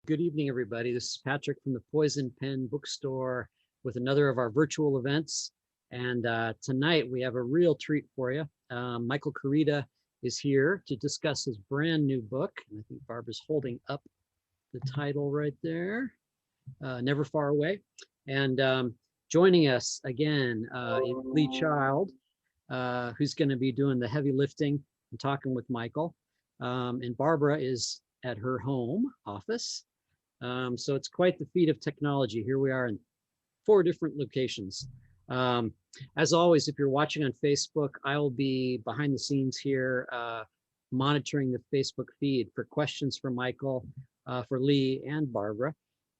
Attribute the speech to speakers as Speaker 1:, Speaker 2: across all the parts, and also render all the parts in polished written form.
Speaker 1: Good evening, everybody. This is Patrick from the Poison Pen Bookstore with another of our virtual events. And tonight we have a real treat for you. Michael Koryta is here to discuss his brand new book. And I think Barbara's holding up the title right there, Never Far Away. And joining us again is Lee Child, who's going to be doing the heavy lifting and talking with Michael. And Barbara is at her home office. So it's quite the feat of technology. Here we are in 4 different locations. As always, if you're watching on Facebook, I will be behind the scenes here monitoring the Facebook feed for questions for Michael, for Lee and Barbara.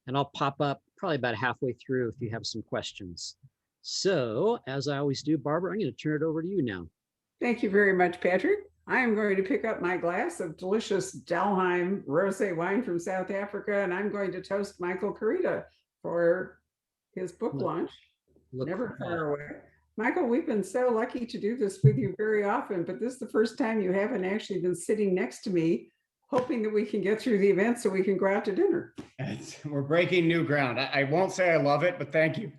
Speaker 1: And I'll pop up probably about halfway through if you have some questions. So as I always do, Barbara, I'm going to turn it over to you now.
Speaker 2: Thank you very much, Patrick. I am going to pick up my glass of delicious Dalheim rosé wine from South Africa, and I'm going to toast Michael Koryta for his book launch, Never Far Away. Michael, we've been so lucky to do this with you very often, but this is the first time you haven't actually been sitting next to me, hoping that we can get through the event so we can go out to dinner.
Speaker 3: We're breaking new ground. I won't say I love it, but thank you.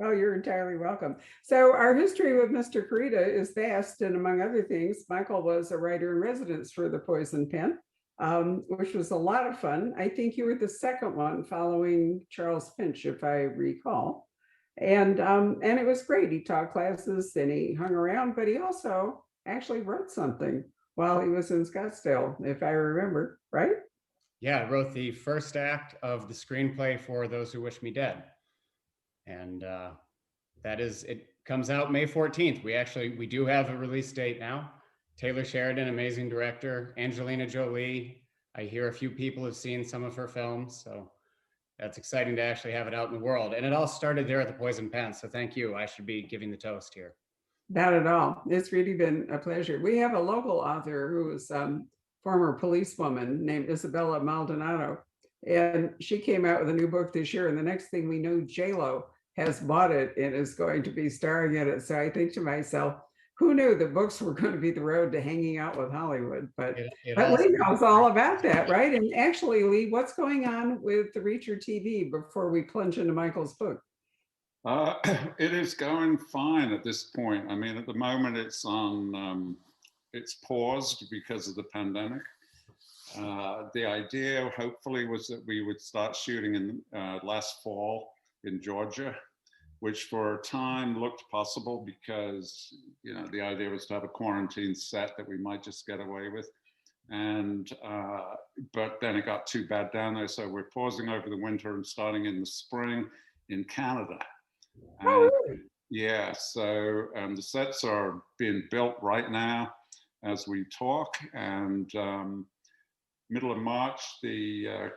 Speaker 2: Oh, you're entirely welcome. So our history with Mr. Koryta is vast, and among other things, Michael was a writer in residence for the Poison Pen, which was a lot of fun. I think you were the second one following Charles Finch, if I recall. And it was great. He taught classes and he hung around, but he also actually wrote something while he was in Scottsdale, if I remember, right?
Speaker 3: Yeah, I wrote the first act of the screenplay for Those Who Wish Me Dead. And it comes out May 14th. We do have a release date now. Taylor Sheridan, amazing director. Angelina Jolie, I hear a few people have seen some of her films, so that's exciting to actually have it out in the world. And it all started there at the Poison Pen, so thank you. I should be giving the toast here.
Speaker 2: Not at all. It's really been a pleasure. We have a local author who is former policewoman named Isabella Maldonado, and she came out with a new book this year, and the next thing we know, J-Lo has bought it and is going to be starring in it. So I think to myself, who knew that books were going to be the road to hanging out with Hollywood? But Lee knows all about that, right? And actually, Lee, what's going on with the Reacher TV before we plunge into Michael's book?
Speaker 4: It is going fine at this point. I mean, at the moment it's on, it's paused because of the pandemic. The idea hopefully was that we would start shooting in last fall in Georgia, which for a time looked possible because, you know, the idea was to have a quarantine set that we might just get away with. And, but then it got too bad down there. So we're pausing over the winter and starting in the spring in Canada.
Speaker 2: Oh, really?
Speaker 4: Yeah, so the sets are being built right now as we talk. And middle of March, the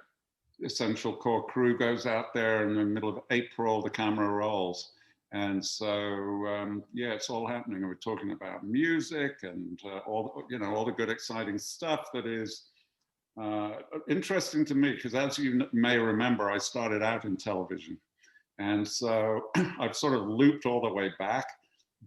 Speaker 4: essential core crew goes out there, and in the middle of April the camera rolls. And so yeah, it's all happening. We're talking about music and all the good exciting stuff that is interesting to me, because as you may remember, I started out in television, and so I've sort of looped all the way back,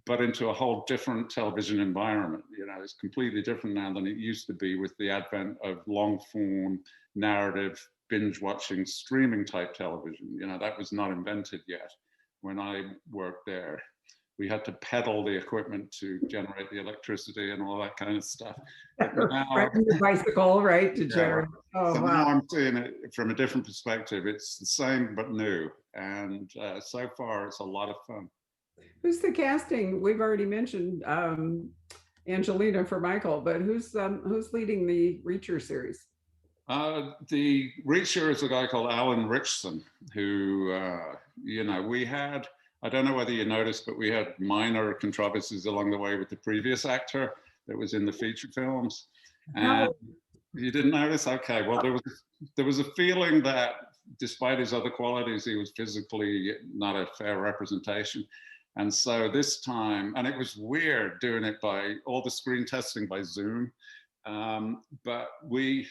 Speaker 4: but into a whole different television environment. You know, it's completely different now than it used to be with the advent of long form narrative binge watching streaming type television. You know, that was not invented yet when I worked there. We had to pedal the equipment to generate the electricity and all that kind of stuff.
Speaker 2: Now, right, the bicycle, right, to generate.
Speaker 4: Oh, so wow. Now I'm seeing it from a different perspective. It's the same but new, and so far it's a lot of fun.
Speaker 2: Who's the casting? We've already mentioned Angelina for Michael, but who's leading the Reacher series?
Speaker 4: The Reacher is a guy called Alan Richson, who, you know, we had, I don't know whether you noticed, but we had minor controversies along the way with the previous actor that was in the feature films. And you didn't notice? Okay, well, there was a feeling that despite his other qualities, he was physically not a fair representation. And so this time, and it was weird doing it by all the screen testing by Zoom, but I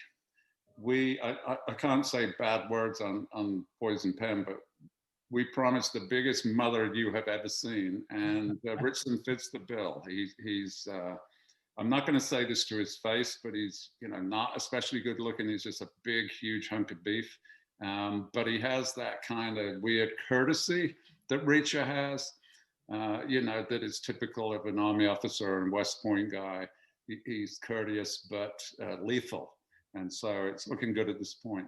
Speaker 4: can't say bad words on Poison Pen, but we promised the biggest mother you have ever seen, and Richardson fits the bill. He's I'm not going to say this to his face, but he's, you know, not especially good looking. He's just a big, huge hunk of beef. But he has that kind of weird courtesy that Reacher has, you know, that is typical of an Army officer and West Point guy. He's courteous, but lethal. And so it's looking good at this point.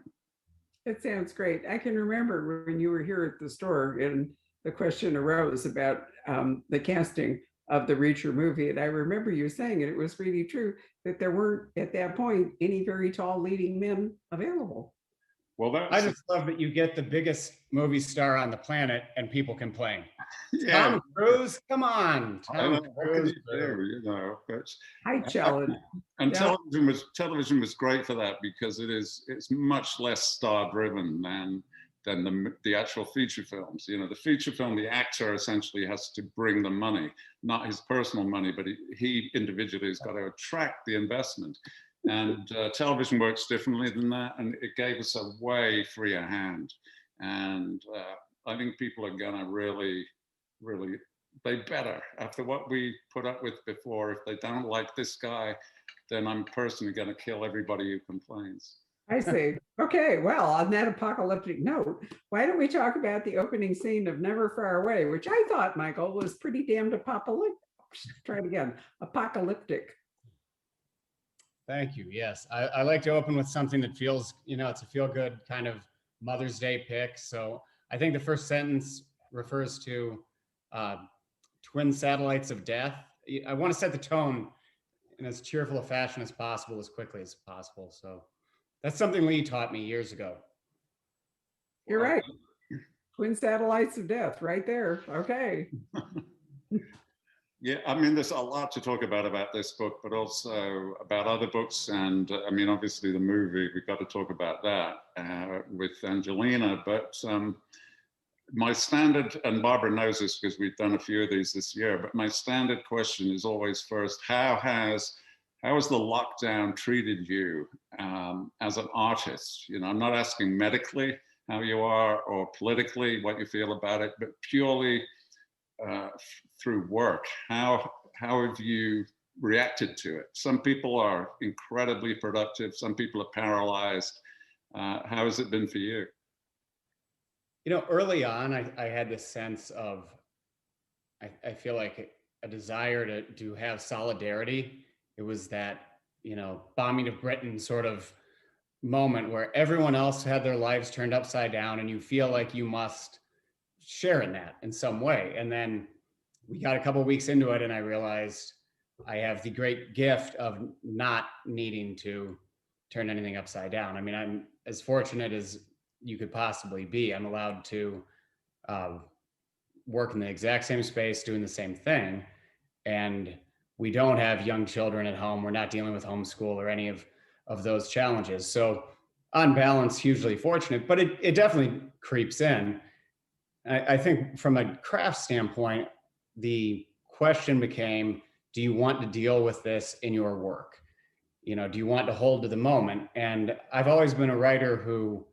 Speaker 2: It sounds great. I can remember when you were here at the store and the question arose about the casting of the Reacher movie. And I remember you saying, and it was really true, that there weren't at that point any very tall leading men available.
Speaker 4: Well,
Speaker 3: I just love that you get the biggest movie star on the planet and people complain.
Speaker 4: yeah.
Speaker 3: Tom Cruise, come on. Tom Cruise.
Speaker 4: You know, but
Speaker 2: I challenge.
Speaker 4: and
Speaker 2: Yeah.
Speaker 4: television was great for that because it's much less star driven than the actual feature films. You know, the feature film, the actor essentially has to bring the money, not his personal money, but he individually has got to attract the investment. And television works differently than that, and it gave us a way freer hand. And I think people are gonna really, they better, after what we put up with before, if they don't like this guy, then I'm personally gonna kill everybody who complains.
Speaker 2: I see. Okay, well, on that apocalyptic note, why don't we talk about the opening scene of Never Far Away, which I thought, Michael, was pretty damned apocalyptic. Try it again, apocalyptic.
Speaker 3: Thank you. Yes, I like to open with something that feels, you know, it's a feel-good kind of Mother's Day pick. So I think the first sentence refers to twin satellites of death. I want to set the tone in as cheerful a fashion as possible, as quickly as possible. So that's something Lee taught me years ago.
Speaker 2: You're right. Twin satellites of death, right there. Okay.
Speaker 4: Yeah, I mean, there's a lot to talk about this book, but also about other books. And I mean, obviously the movie, we've got to talk about that with Angelina. But my standard, and Barbara knows this because we've done a few of these this year, but my standard question is always first, how has the lockdown treated you as an artist? You know, I'm not asking medically how you are or politically what you feel about it, but purely through work. How have you reacted to it? Some people are incredibly productive. Some people are paralyzed. How has it been for you?
Speaker 3: You know, early on, I had this sense of, I feel like a desire to have solidarity. It was that, you know, bombing of Britain sort of moment where everyone else had their lives turned upside down and you feel like you must share in that in some way. And then we got a couple of weeks into it and I realized I have the great gift of not needing to turn anything upside down. I mean, I'm as fortunate as you could possibly be. I'm allowed to work in the exact same space, doing the same thing. And we don't have young children at home. We're not dealing with homeschool or any of those challenges. So on balance, hugely fortunate, but it definitely creeps in. I think from a craft standpoint, the question became, do you want to deal with this in your work? You know, do you want to hold to the moment? And I've always been a writer who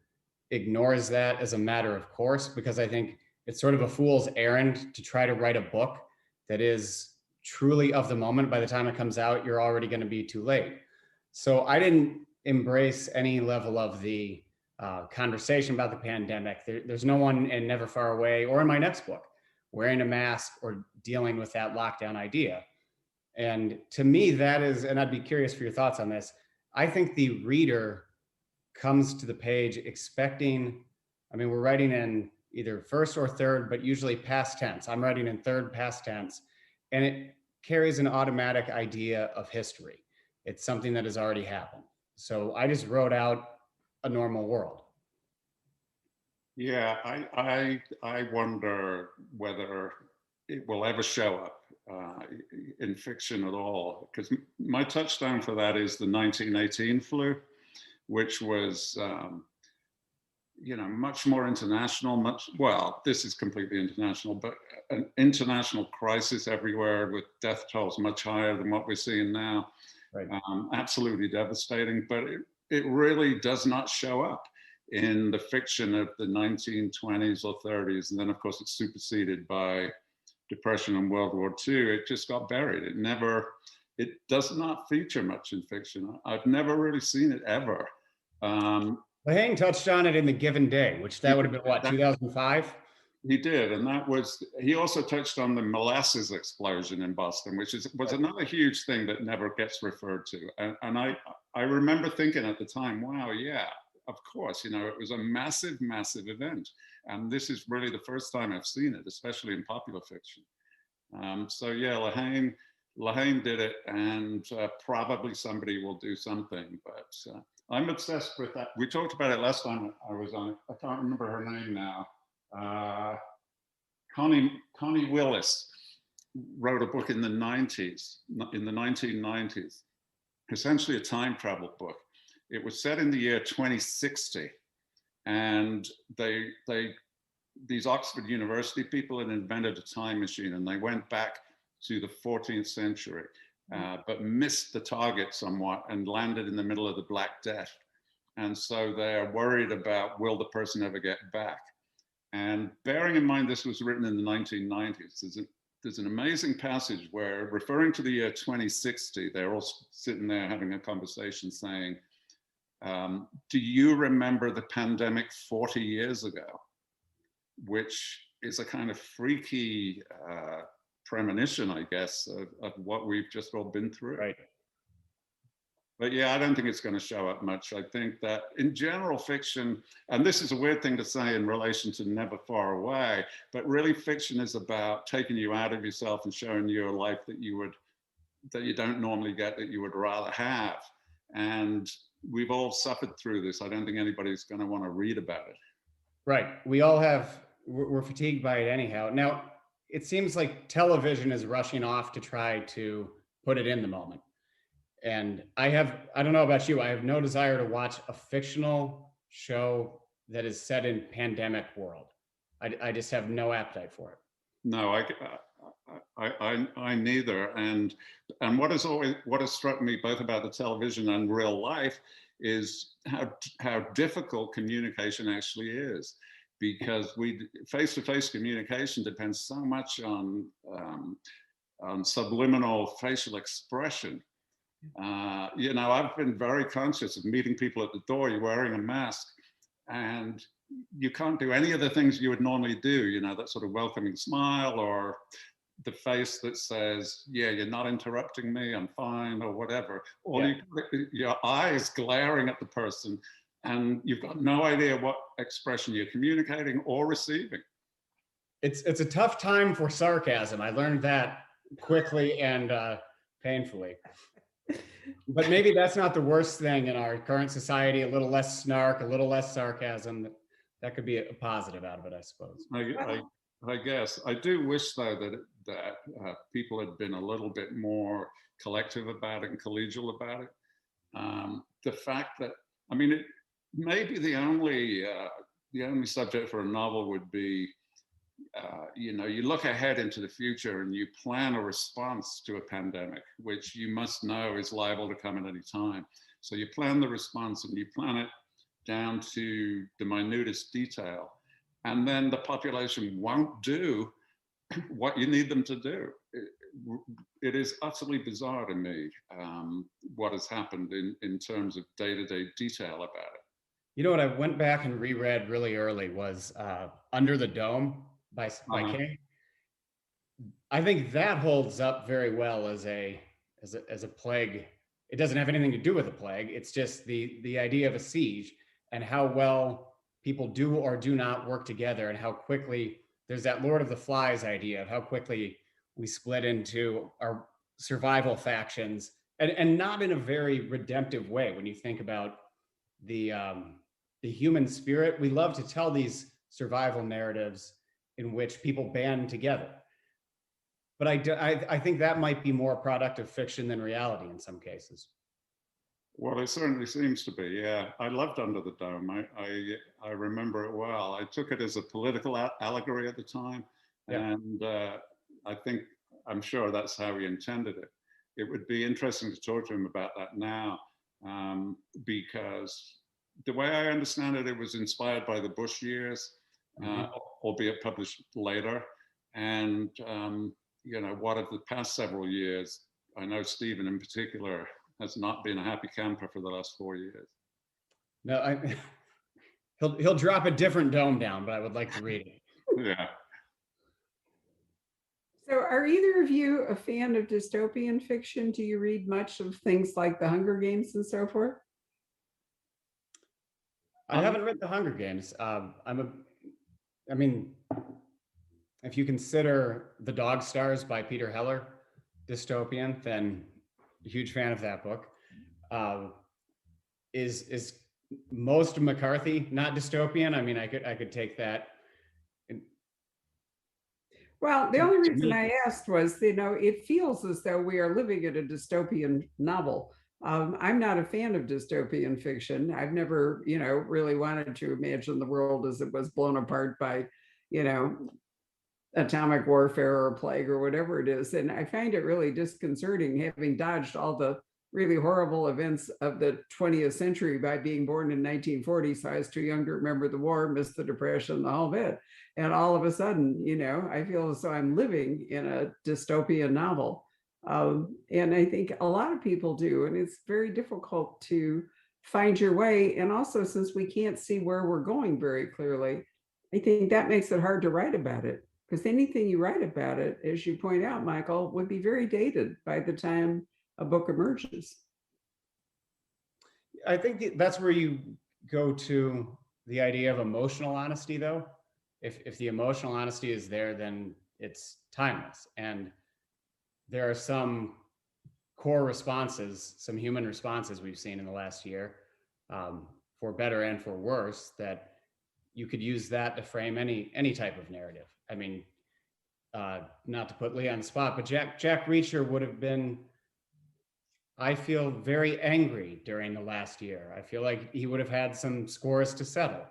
Speaker 3: ignores that as a matter of course, because I think it's sort of a fool's errand to try to write a book that is truly of the moment. By the time it comes out, you're already going to be too late. So I didn't embrace any level of the conversation about the pandemic. There's no one in Never Far Away or in my next book wearing a mask or dealing with that lockdown idea. And to me, that is, and I'd be curious for your thoughts on this, I think the reader comes to the page expecting, I mean, we're writing in either first or third, but usually past tense. I'm writing in third past tense, and it carries an automatic idea of history. It's something that has already happened. So I just wrote out a normal world.
Speaker 4: Yeah, I wonder whether it will ever show up in fiction at all, because my touchstone for that is the 1918 flu, which was you know, much more international, well, this is completely international, but an international crisis everywhere with death tolls much higher than what we're seeing now.
Speaker 3: Right.
Speaker 4: Absolutely devastating, but it really does not show up in the fiction of the 1920s or 30s. And then of course it's superseded by Depression and World War II. It just got buried. It never it does not feature much in fiction. I've never really seen it ever.
Speaker 3: Lehane touched on it in The Given Day, which that would have been what, 2005?
Speaker 4: He did, and that was, he also touched on the molasses explosion in Boston, which was another huge thing that never gets referred to. And I remember thinking at the time, wow, yeah, of course, you know, it was a massive, massive event. And this is really the first time I've seen it, especially in popular fiction. So yeah, Lehane did it, and probably somebody will do something, but I'm obsessed with that. We talked about it last time I was on it. I can't remember her name now. Connie Willis wrote a book in the 90s, in the 1990s, essentially a time travel book. It was set in the year 2060, and these Oxford University people had invented a time machine, and they went back to the 14th century, but missed the target somewhat and landed in the middle of the Black Death. And so they're worried about, will the person ever get back? And bearing in mind this was written in the 1990s, there's an amazing passage where, referring to the year 2060, they're all sitting there having a conversation saying, do you remember the pandemic 40 years ago? Which is a kind of freaky premonition, I guess, of what we've just all been through.
Speaker 3: Right.
Speaker 4: But yeah, I don't think it's going to show up much. I think that in general fiction, and this is a weird thing to say in relation to Never Far Away, but really fiction is about taking you out of yourself and showing you a life that you don't normally get, that you would rather have. And we've all suffered through this. I don't think anybody's going to want to read about it.
Speaker 3: Right. We all we're fatigued by it anyhow. Now, it seems like television is rushing off to try to put it in the moment. And I don't know about you, I have no desire to watch a fictional show that is set in pandemic world. I just have no appetite for it.
Speaker 4: No, I neither. And what has struck me both about the television and real life is how difficult communication actually is, because face-to-face communication depends so much on subliminal facial expression. You know, I've been very conscious of meeting people at the door. You're wearing a mask, and you can't do any of the things you would normally do. You know, that sort of welcoming smile, or the face that says, "Yeah, you're not interrupting me. I'm fine," or whatever. Or your eyes glaring at the person, and you've got no idea what expression you're communicating or receiving.
Speaker 3: It's a tough time for sarcasm. I learned that quickly and painfully. But maybe that's not the worst thing in our current society. A little less snark, a little less sarcasm. That could be a positive out of it, I suppose.
Speaker 4: I guess. I do wish, though, that people had been a little bit more collective about it and collegial about it. The fact that, I mean, it maybe the only subject for a novel would be, you know, you look ahead into the future and you plan a response to a pandemic, which you must know is liable to come at any time. So you plan the response and you plan it down to the minutest detail. And then the population won't do what you need them to do. It is utterly bizarre to me what has happened in terms of day-to-day detail about it.
Speaker 3: You know what I went back and reread really early was Under the Dome by King. I think that holds up very well as a plague. It doesn't have anything to do with a plague. It's just the idea of a siege and how well people do or do not work together, and how quickly there's that Lord of the Flies idea of how quickly we split into our survival factions, and not in a very redemptive way. When you think about the human spirit, we love to tell these survival narratives in which people band together. But I think that might be more a product of fiction than reality in some cases.
Speaker 4: Well, it certainly seems to be, yeah. I loved Under the Dome. I remember it well. I took it as a political allegory at the time. Yeah. And I'm sure that's how he intended it. It would be interesting to talk to him about that now, because the way I understand it, it was inspired by the Bush years, albeit published later. And, you know, what of the past several years I know Stephen in particular has not been a happy camper for the last 4 years.
Speaker 3: No, he'll drop a different dome down, but I would like to read it.
Speaker 4: Yeah.
Speaker 2: So are either of you a fan of dystopian fiction? Do you read much of things like The Hunger Games and so forth?
Speaker 3: I haven't read The Hunger Games. I mean, if you consider The Dog Stars by Peter Heller dystopian, then a huge fan of that book. Is most of McCarthy not dystopian? I mean, I could take that.
Speaker 2: Well, the only reason I asked was, it feels as though we are living in a dystopian novel. I'm not a fan of dystopian fiction. I've never, really wanted to imagine the world as it was blown apart by, atomic warfare or plague or whatever it is. And I find it really disconcerting, having dodged all the really horrible events of the 20th century by being born in 1940. So I was too young to remember the war, missed the Depression, the whole bit. And all of a sudden, I feel as though I'm living in a dystopian novel. And I think a lot of people do. And it's very difficult to find your way. And also, since we can't see where we're going very clearly, I think that makes it hard to write about it. Because anything you write about it, as you point out, Michael, would be very dated by the time a book emerges.
Speaker 3: I think that's where you go to the idea of emotional honesty, though. If the emotional honesty is there, then it's timeless. And there are some core responses, some human responses we've seen in the last year, for better and for worse, that you could use that to frame any type of narrative. I mean, not to put Lee on the spot, but Jack Reacher would have been, I feel, very angry during the last year. I feel like he would have had some scores to settle.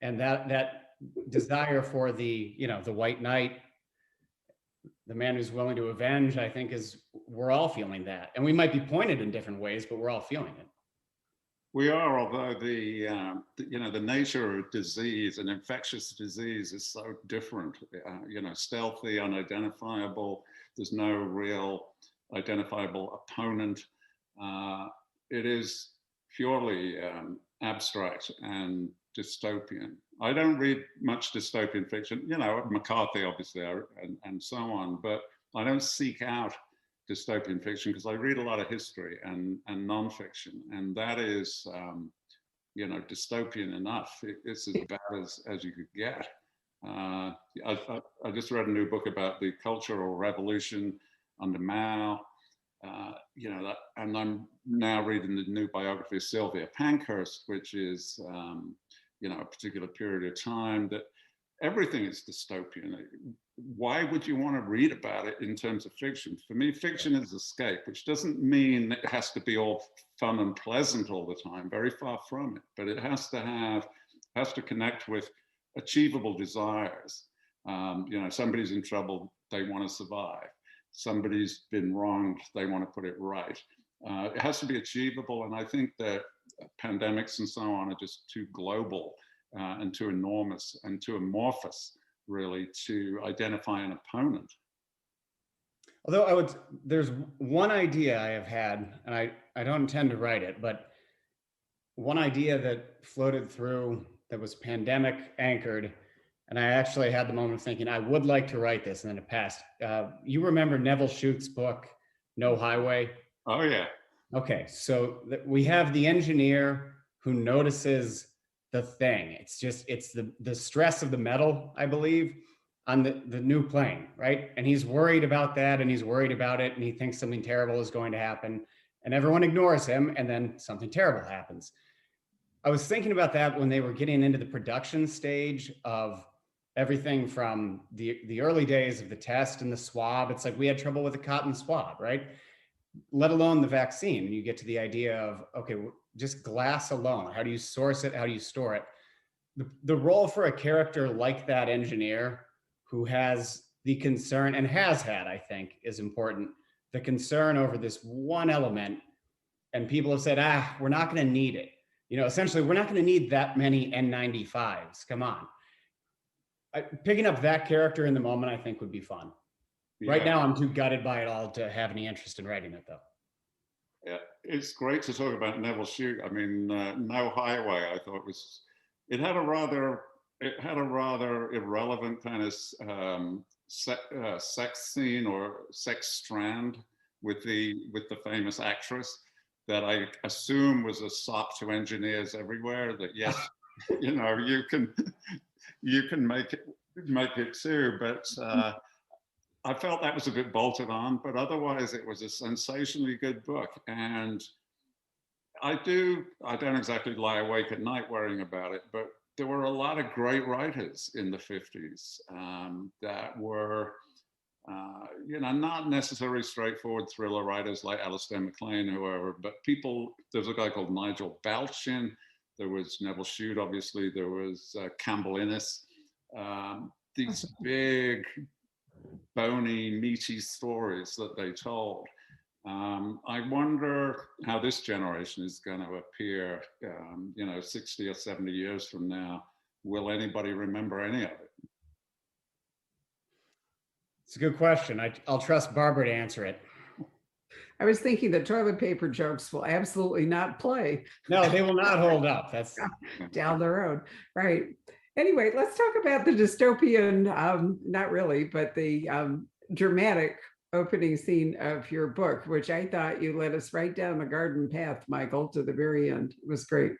Speaker 3: And that desire for the white knight, the man who's willing to avenge, I think we're all feeling that. And we might be pointed in different ways, but we're all feeling it.
Speaker 4: We are, although the nature of disease and infectious disease is so different, stealthy, unidentifiable. There's no real identifiable opponent. It is purely abstract and dystopian. I don't read much dystopian fiction, McCarthy, obviously, and so on, but I don't seek out dystopian fiction because I read a lot of history and nonfiction, and that is, dystopian enough. It's as bad as you could get. I just read a new book about the Cultural Revolution under Mao, and I'm now reading the new biography of Sylvia Pankhurst, which is, a particular period of time that everything is dystopian. Why would you want to read about it in terms of fiction? For me, fiction is escape, which doesn't mean it has to be all fun and pleasant all the time, very far from it, but it has to connect with achievable desires. Somebody's in trouble, they want to survive. Somebody's been wronged, they want to put it right. It has to be achievable, and I think that pandemics and so on are just too global and too enormous and too amorphous, really, to identify an opponent.
Speaker 3: Although there's one idea I have had, and I don't intend to write it, but one idea that floated through that was pandemic anchored, and I actually had the moment of thinking, I would like to write this, and then it passed. You remember Neville Shute's book, No Highway?
Speaker 4: Oh, yeah.
Speaker 3: Okay, so we have the engineer who notices the thing. It's the stress of the metal, I believe, on the new plane, right? And he's worried about that, and he's worried about it, and he thinks something terrible is going to happen, and everyone ignores him, and then something terrible happens. I was thinking about that when they were getting into the production stage of everything from the early days of the test and the swab. It's like we had trouble with the cotton swab, right? Let alone the vaccine. You get to the idea of, okay, just glass alone. How do you source it? How do you store it? The role for a character like that engineer who has the concern, and has had, I think, is important. The concern over this one element, and people have said, we're not going to need it. Essentially, we're not going to need that many N95s. Come on. Picking up that character in the moment, I think, would be fun. Right
Speaker 4: Yeah.
Speaker 3: now, I'm too gutted by it all to have any interest in writing it, though.
Speaker 4: Yeah, it's great to talk about Neville Shute. I mean, No Highway, I thought it had a rather, irrelevant kind of sex scene or sex strand with the famous actress that I assume was a sop to engineers everywhere. That yes, you know, you can make it too, but. I felt that was a bit bolted on, but otherwise it was a sensationally good book. And I don't exactly lie awake at night worrying about it, but there were a lot of great writers in the 50s that were, not necessarily straightforward thriller writers like Alistair MacLean, whoever, but people, there's a guy called Nigel Balchin, there was Neville Shute, obviously, there was Campbell Innes, these big, bony, meaty stories that they told. I wonder how this generation is going to appear, 60 or 70 years from now. Will anybody remember any of it?
Speaker 3: It's a good question. I'll trust Barbara to answer it.
Speaker 2: I was thinking the toilet paper jokes will absolutely not play.
Speaker 3: No, they will not hold up. That's
Speaker 2: down the road. Right. Anyway, let's talk about the dystopian, not really, but the dramatic opening scene of your book, which I thought you led us right down the garden path, Michael, to the very end. It was great.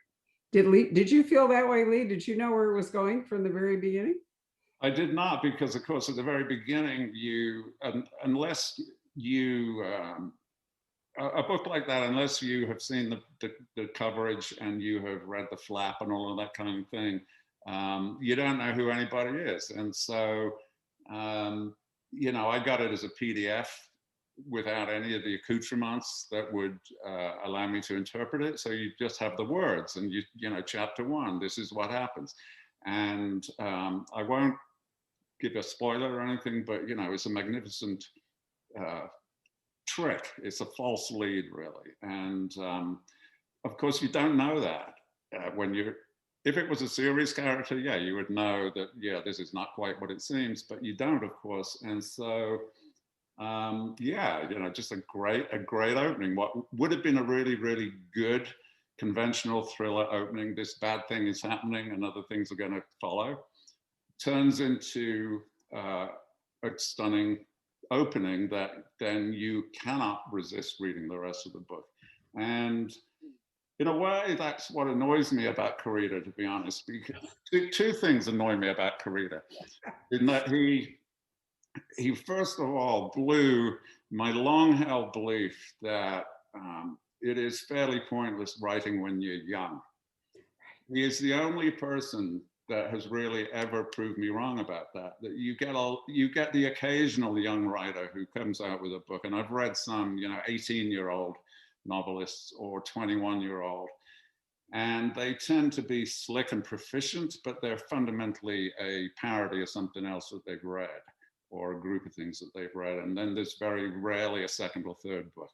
Speaker 2: Did you feel that way, Lee? Did you know where it was going from the very beginning?
Speaker 4: I did not, because of course, at the very beginning, unless you, a book like that, unless you have seen the coverage and you have read the flap and all of that kind of thing, you don't know who anybody is. And so, I got it as a PDF without any of the accoutrements that would allow me to interpret it. So you just have the words and chapter 1, this is what happens. And I won't give a spoiler or anything, but it's a magnificent trick. It's a false lead, really. And of course, you don't know that if it was a serious character, yeah, you would know that, yeah, this is not quite what it seems, but you don't, of course. And so, just a great opening. What would have been a really, really good conventional thriller opening, this bad thing is happening and other things are going to follow, turns into a stunning opening that then you cannot resist reading the rest of the book. And in a way, that's what annoys me about Koryta, to be honest. Because two things annoy me about Koryta, in that he first of all blew my long-held belief that it is fairly pointless writing when you're young. He is the only person that has really ever proved me wrong about that. That you get the occasional young writer who comes out with a book, and I've read some, 18-year-old novelists or 21-year-old, and they tend to be slick and proficient, but they're fundamentally a parody of something else that they've read or a group of things that they've read, and then there's very rarely a second or third book.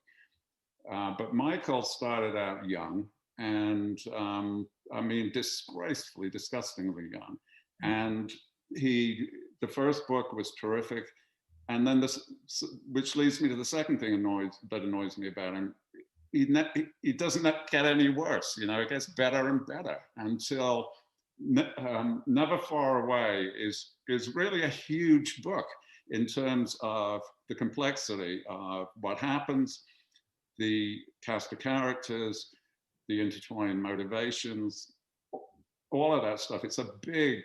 Speaker 4: But Michael started out young, and disgracefully, disgustingly young, and the first book was terrific, and then which leads me to the second thing that annoys me about him. He doesn't get any worse, it gets better and better until Never Far Away is really a huge book in terms of the complexity of what happens, the cast of characters, the intertwined motivations, all of that stuff. It's a big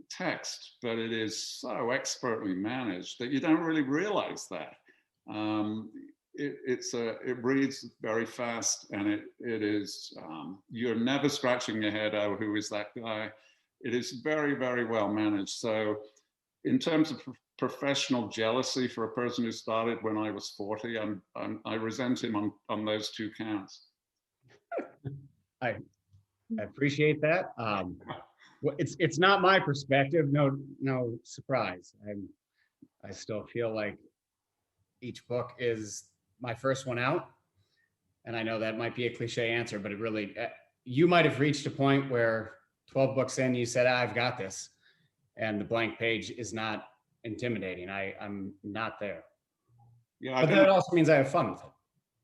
Speaker 4: text, but it is so expertly managed that you don't really realize that. It reads very fast, and it is, you're never scratching your head, oh, who is that guy? It is very, very well managed. So in terms of professional jealousy for a person who started when I was 40, I resent him on those two counts.
Speaker 3: I appreciate that. It's not my perspective. No surprise. I still feel like each book is my first one out. And I know that might be a cliche answer, but it really, you might have reached a point where 12 books in, you said, I've got this. And the blank page is not intimidating. I'm not there.
Speaker 4: Yeah,
Speaker 3: But that also means I have fun with it.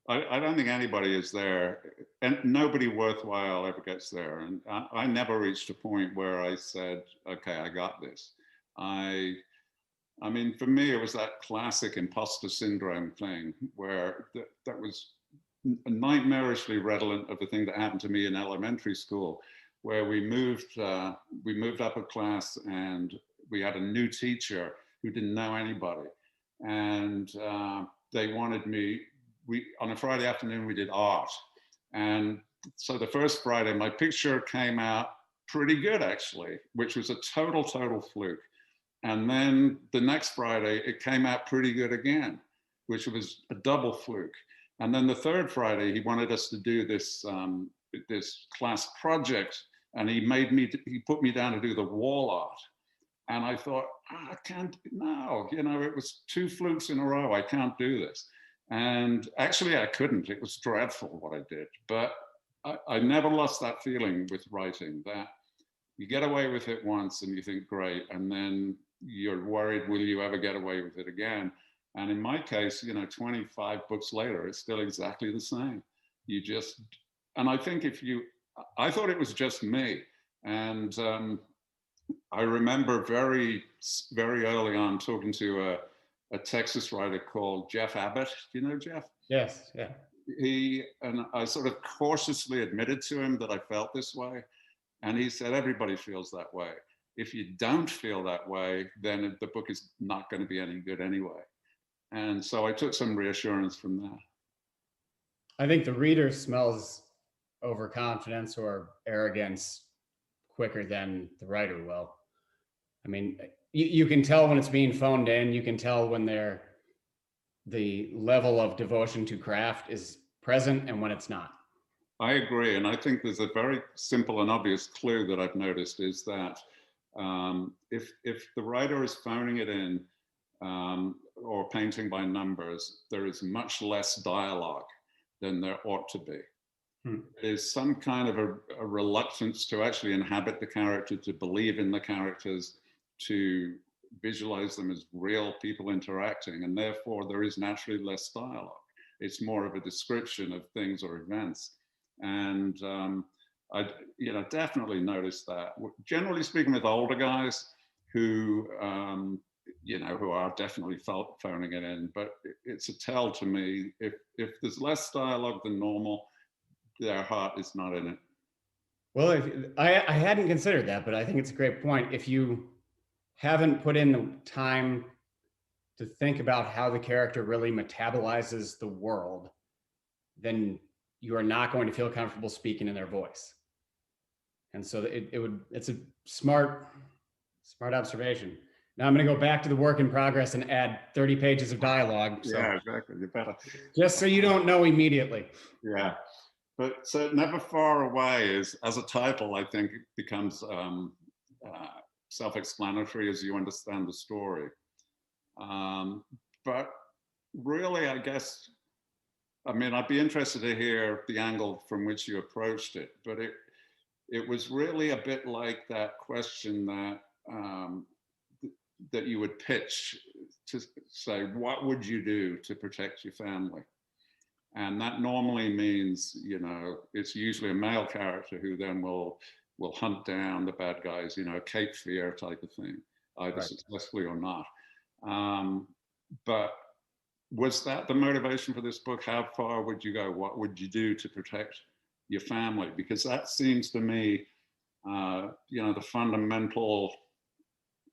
Speaker 4: I don't think anybody is there, and nobody worthwhile ever gets there. And I never reached a point where I said, okay, I got this. I mean, for me, it was that classic imposter syndrome thing where that was nightmarishly redolent of the thing that happened to me in elementary school, where we moved up a class and we had a new teacher who didn't know anybody. And they wanted me, on a Friday afternoon, we did art. And so the first Friday, my picture came out pretty good, actually, which was a total fluke. And then the next Friday, it came out pretty good again, which was a double fluke. And then the third Friday, he wanted us to do this, this class project, and he put me down to do the wall art. And I thought, I can't, no, it was 2 flukes in a row. I can't do this. And actually I couldn't. It was dreadful what I did. But I never lost that feeling with writing, that you get away with it once and you think, great. And then you're worried, will you ever get away with it again? And in my case, 25 books later, it's still exactly the same. And I think I thought it was just me. And I remember very, very early on talking to a Texas writer called Jeff Abbott. Do you know Jeff?
Speaker 3: Yes, yeah.
Speaker 4: And I sort of cautiously admitted to him that I felt this way. And he said, everybody feels that way. If you don't feel that way, then the book is not going to be any good anyway. And so I took some reassurance from that.
Speaker 3: I think the reader smells overconfidence or arrogance quicker than the writer will. I mean, you can tell when it's being phoned in. You can tell when the level of devotion to craft is present and when it's not.
Speaker 4: I agree. And I think there's a very simple and obvious clue that I've noticed is that if the writer is phoning it in or painting by numbers, there is much less dialogue than there ought to be. There's some kind of a reluctance to actually inhabit the character, to believe in the characters, to visualize them as real people interacting, and therefore there is naturally less dialogue. It's more of a description of things or events. And I definitely noticed that. Generally speaking, with older guys who who are definitely phoning it in, but it's a tell to me if there's less dialogue than normal, their heart is not in it.
Speaker 3: Well, I hadn't considered that, but I think it's a great point. If you haven't put in the time to think about how the character really metabolizes the world, then you are not going to feel comfortable speaking in their voice. And so it's a smart observation. Now I'm going to go back to the work in progress and add 30 pages of dialogue. So
Speaker 4: yeah, exactly. You better.
Speaker 3: Just so you don't know immediately.
Speaker 4: Yeah. But so Never Far Away is, as a title, I think it becomes self-explanatory as you understand the story. But really, I guess, I'd be interested to hear the angle from which you approached it, but it was really a bit like that question that you would pitch to say, what would you do to protect your family? And that normally means, it's usually a male character who then will hunt down the bad guys, a Cape Fear type of thing, either right. Successfully or not. But was that the motivation for this book? How far would you go? What would you do to protect your family? Because that seems to me, the fundamental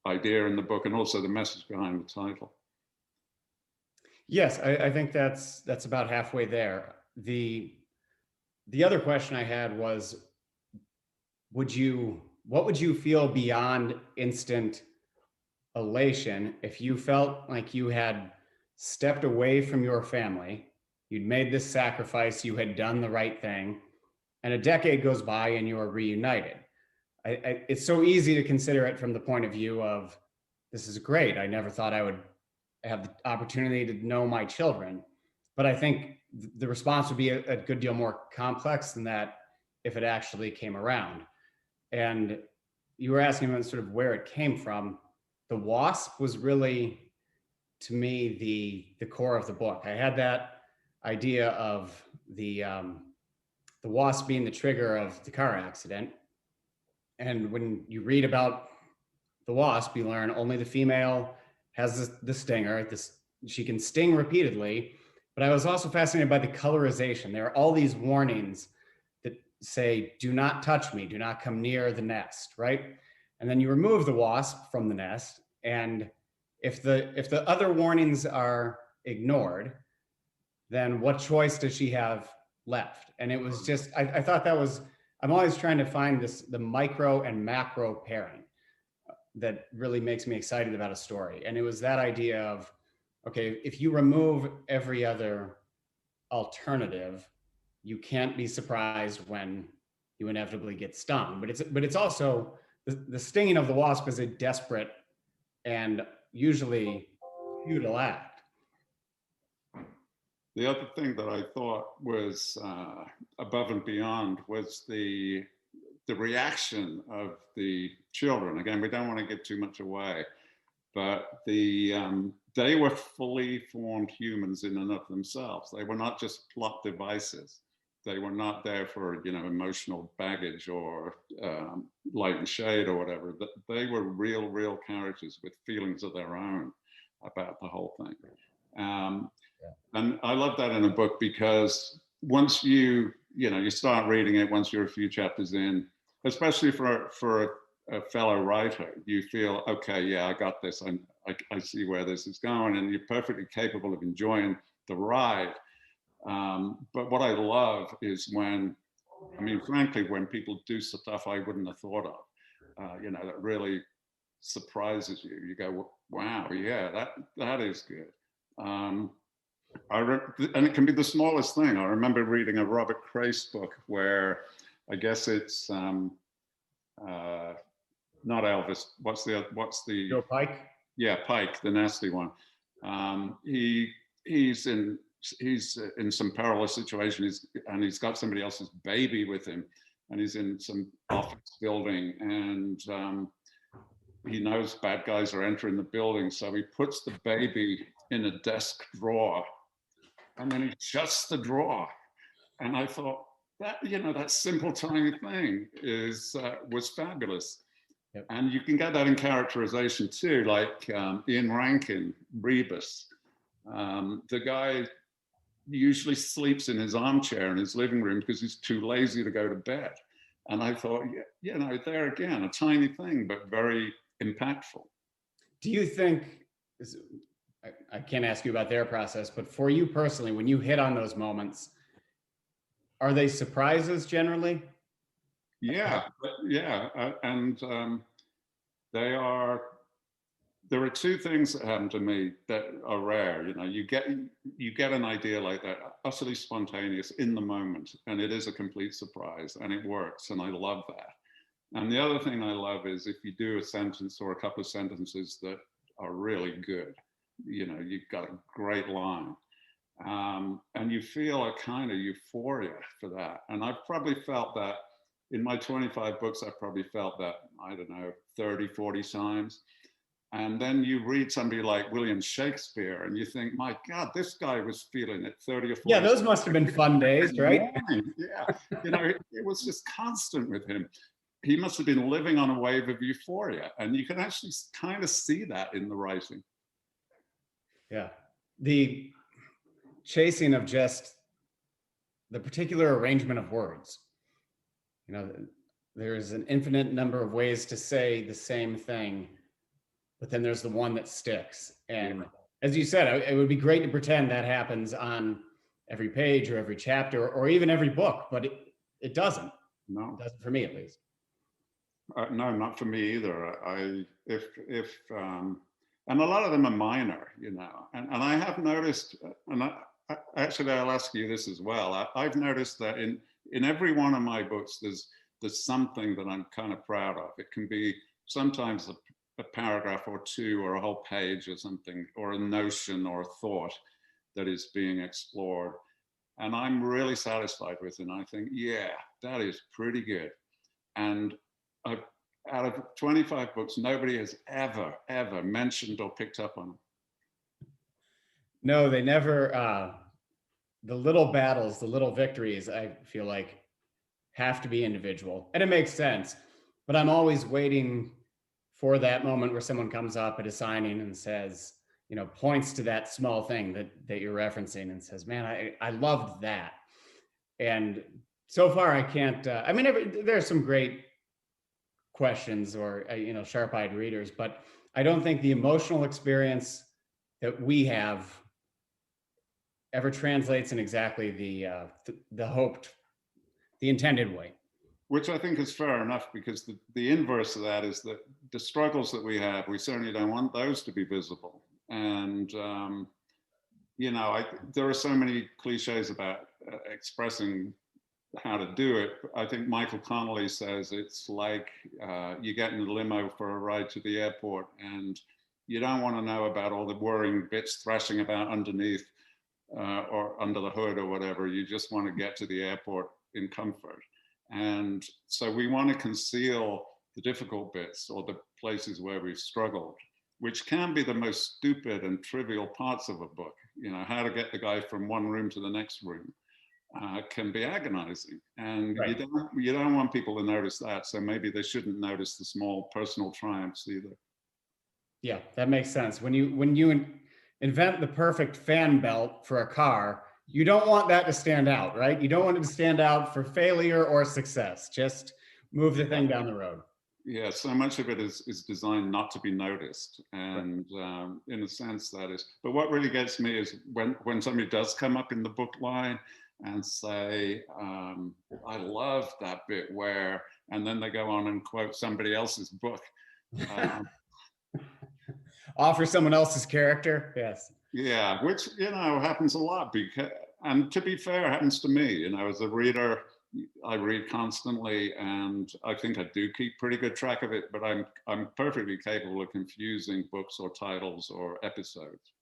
Speaker 4: idea in the book, and also the message behind the title.
Speaker 3: Yes, I think that's about halfway there. The other question I had was, what would you feel beyond instant elation if you felt like you had stepped away from your family, you'd made this sacrifice, you had done the right thing, and a decade goes by and you are reunited? It's so easy to consider it from the point of view of, this is great. I never thought I would have the opportunity to know my children. But I think the response would be a good deal more complex than that if it actually came around. And you were asking about sort of where it came from. The Wasp was really to me the core of the book. I had that idea of the wasp being the trigger of the car accident. And when you read about the wasp, you learn only the female has the stinger. She can sting repeatedly. But I was also fascinated by the colorization. There are all these warnings that say, do not touch me, do not come near the nest, right? And then you remove the wasp from the nest. And if the other warnings are ignored, then what choice does she have left? And it was just, I thought that was, I'm always trying to find the micro and macro pairing that really makes me excited about a story. And it was that idea of, okay, if you remove every other alternative, you can't be surprised when you inevitably get stung. But it's also the stinging of the wasp is a desperate and usually futile act.
Speaker 4: The other thing that I thought was above and beyond was the reaction of the children. Again, we don't want to give too much away, but they were fully formed humans in and of themselves. They were not just plot devices. They were not there for, you know, emotional baggage or light and shade or whatever. They were real characters with feelings of their own about the whole thing. And I love that in a book, because once you start reading it, once you're a few chapters in, especially for a fellow writer, you feel, okay, yeah, I got this. I see where this is going, and you're perfectly capable of enjoying the ride. But what I love is frankly, when people do stuff I wouldn't have thought of, that really surprises you. You go, wow, yeah, that is good. And it can be the smallest thing. I remember reading a Robert Crace book where I guess it's not Elvis. What's the
Speaker 3: Joe Pike?
Speaker 4: Yeah, Pike, the nasty one. He's in some perilous situation, and he's got somebody else's baby with him, and he's in some office building, and he knows bad guys are entering the building, so he puts the baby in a desk drawer, and then he shuts the drawer. And I thought that simple tiny thing was fabulous.
Speaker 3: Yep.
Speaker 4: And you can get that in characterization too, like Ian Rankin, Rebus. The guy usually sleeps in his armchair in his living room because he's too lazy to go to bed. And I thought, there again, a tiny thing, but very impactful.
Speaker 3: Do you think, I can't ask you about their process, but for you personally, when you hit on those moments, are they surprises generally?
Speaker 4: Yeah, and there are two things that happen to me that are rare. You get an idea like that, utterly spontaneous in the moment, and it is a complete surprise, and it works, and I love that. And the other thing I love is if you do a sentence or a couple of sentences that are really good, you've got a great line. And you feel a kind of euphoria for that. And I've probably felt that in my 25 books, I've probably felt that, I don't know, 30, 40 times. And then you read somebody like William Shakespeare and you think, my God, this guy was feeling it 30 or 40.
Speaker 3: Yeah, those must have been fun days, right?
Speaker 4: Yeah, it was just constant with him. He must have been living on a wave of euphoria. And you can actually kind of see that in the writing.
Speaker 3: Yeah. The chasing of just the particular arrangement of words. There's an infinite number of ways to say the same thing, but then there's the one that sticks. And as you said, it would be great to pretend that happens on every page or every chapter or even every book, but it doesn't.
Speaker 4: No.
Speaker 3: It doesn't for me, at least.
Speaker 4: No, not for me either. And a lot of them are minor, and I have noticed, and actually I'll ask you this as well. I've noticed that in every one of my books, there's something that I'm kind of proud of. It can be sometimes a paragraph or two or a whole page or something, or a notion or a thought that is being explored. And I'm really satisfied with it. And I think, yeah, that is pretty good. And out of 25 books, nobody has ever mentioned or picked up on it.
Speaker 3: No, they never, the little battles, the little victories, I feel like have to be individual. And it makes sense. But I'm always waiting for that moment where someone comes up at a signing and says, points to that small thing that you're referencing and says, man, I loved that. And so far I can't, there's some great questions or, sharp-eyed readers, but I don't think the emotional experience that we have ever translates in exactly the hoped, the intended way.
Speaker 4: Which I think is fair enough, because the inverse of that is that the struggles that we have, we certainly don't want those to be visible. And, there are so many cliches about expressing how to do it. I think Michael Connolly says it's like you get in a limo for a ride to the airport and you don't want to know about all the whirring bits thrashing about underneath or under the hood or whatever. You just want to get to the airport in comfort. And so we want to conceal the difficult bits or the places where we've struggled, which can be the most stupid and trivial parts of a book. How to get the guy from one room to the next room can be agonizing. And
Speaker 3: Right.
Speaker 4: you don't want people to notice that. So maybe they shouldn't notice the small personal triumphs either.
Speaker 3: Yeah, that makes sense. When you invent the perfect fan belt for a car, you don't want that to stand out, right? You don't want it to stand out for failure or success. Just move the thing down the road.
Speaker 4: Yeah, so much of it is designed not to be noticed. And in a sense that is, but what really gets me is when somebody does come up in the book line and say, I love that bit where, and then they go on and quote somebody else's book.
Speaker 3: Offer someone else's character, yes.
Speaker 4: Yeah, which, happens a lot, and to be fair, it happens to me. As a reader, I read constantly, and I think I do keep pretty good track of it, but I'm perfectly capable of confusing books or titles or episodes.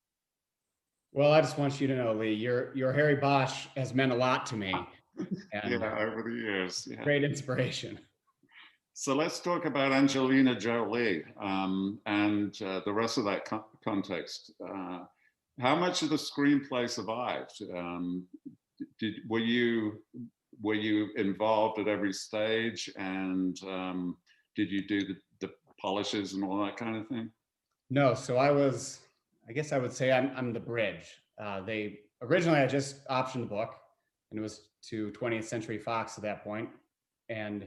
Speaker 3: Well, I just want you to know, Lee, your Harry Bosch has meant a lot to me. And
Speaker 4: yeah, over the years. Yeah.
Speaker 3: Great inspiration.
Speaker 4: So let's talk about Angelina Jolie and the rest of that context. How much of the screenplay survived? Were you involved at every stage, and did you do the polishes and all that kind of thing?
Speaker 3: No, so I guess I would say I'm the bridge. Originally I just optioned the book, and it was to 20th Century Fox at that point, and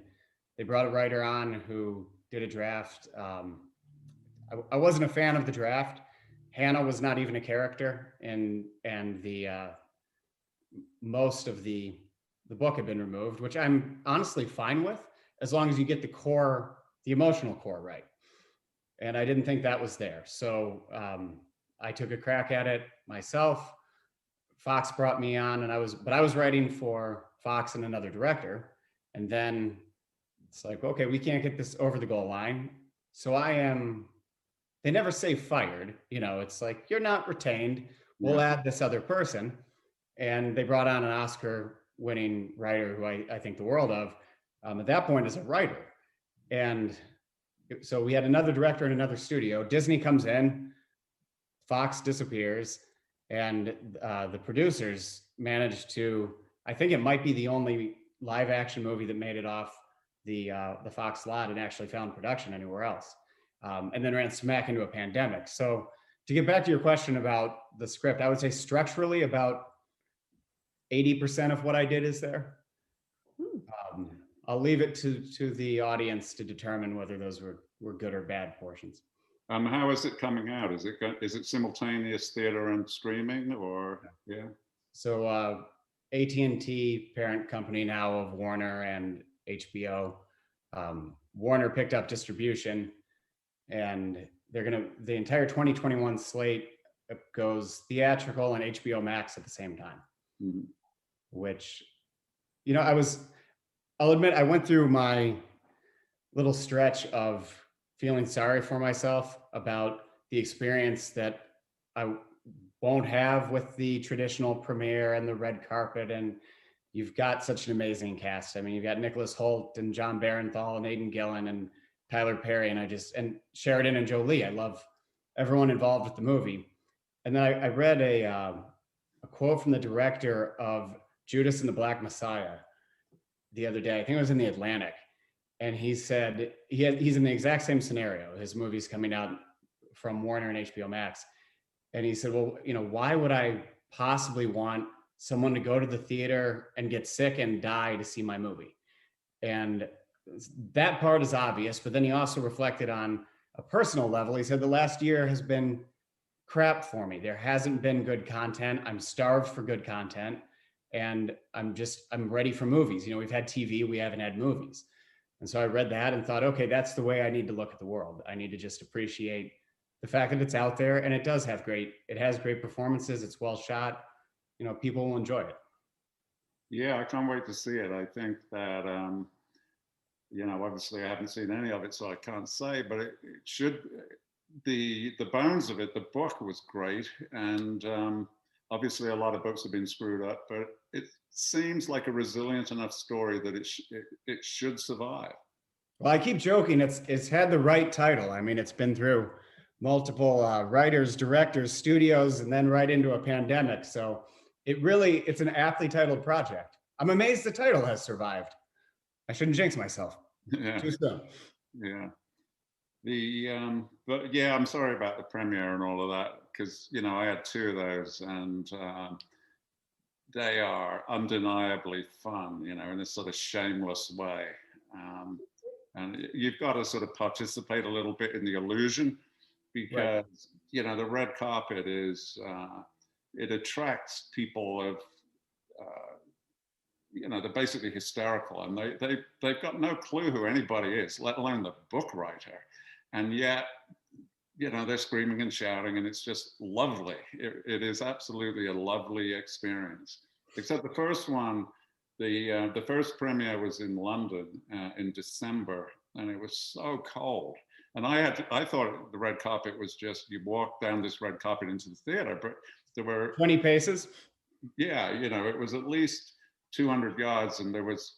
Speaker 3: they brought a writer on who did a draft. I wasn't a fan of the draft. Hannah was not even a character, and the most of the book had been removed, which I'm honestly fine with, as long as you get the emotional core right. And I didn't think that was there. So I took a crack at it myself. Fox brought me on, and I was writing for Fox and another director. And then it's like, okay, we can't get this over the goal line. So they never say fired, it's like, you're not retained. We'll add this other person. And they brought on an Oscar-winning writer who I think the world of at that point as a writer. And so we had another director in another studio. Disney comes in, Fox disappears, and the producers managed to, I think it might be the only live action movie that made it off the Fox lot and actually found production anywhere else. And then ran smack into a pandemic. So to get back to your question about the script, I would say structurally about 80% of what I did is there. I'll leave it to the audience to determine whether those were good or bad portions.
Speaker 4: How is it coming out? Is it simultaneous theater and streaming, or yeah?
Speaker 3: So AT&T, parent company now of Warner and HBO. Warner picked up distribution, and the entire 2021 slate goes theatrical and HBO Max at the same time. Mm-hmm. Which, I'll admit, I went through my little stretch of feeling sorry for myself about the experience that I won't have with the traditional premiere and the red carpet. And you've got such an amazing cast. I mean, you've got Nicholas Hoult and John Barenthal and Aidan Gillen and Tyler Perry and Sheridan and Jolie. I love everyone involved with the movie. And then I read a quote from the director of Judas and the Black Messiah the other day. I think it was in the Atlantic. And he said he's in the exact same scenario. His movie's coming out from Warner and HBO Max. And he said, well, why would I possibly want someone to go to the theater and get sick and die to see my movie? And that part is obvious, but then he also reflected on a personal level. He said the last year has been crap for me. There hasn't been good content. I'm starved for good content, and I'm ready for movies. We've had TV, we haven't had movies. And so I read that and thought, okay, that's the way I need to look at the world. I need to just appreciate the fact that it's out there, and it has great performances. It's well shot. People will enjoy it.
Speaker 4: Yeah, I can't wait to see it. I think that, obviously I haven't seen any of it, so I can't say, but it should, the bones of it, the book was great. And obviously a lot of books have been screwed up, but it seems like a resilient enough story that it should survive.
Speaker 3: Well, I keep joking, it's had the right title. I mean, it's been through multiple writers, directors, studios, and then right into a pandemic. So it's an aptly titled project. I'm amazed the title has survived. I shouldn't jinx myself.
Speaker 4: Yeah.
Speaker 3: Too soon.
Speaker 4: Yeah. But yeah, I'm sorry about the premiere and all of that, because, I had 2 of those, and they are undeniably fun, in a sort of shameless way. And you've got to sort of participate a little bit in the illusion, because, right, the red carpet is, it attracts people of, they're basically hysterical, and they've got no clue who anybody is, let alone the book writer. And yet, they're screaming and shouting, and it's just lovely. It is absolutely a lovely experience. Except the first one, the first premiere was in London in December, and it was so cold. And I thought the red carpet was just, you walk down this red carpet into the theater, but there were
Speaker 3: 20 paces.
Speaker 4: Yeah, it was at least 200 yards, and there was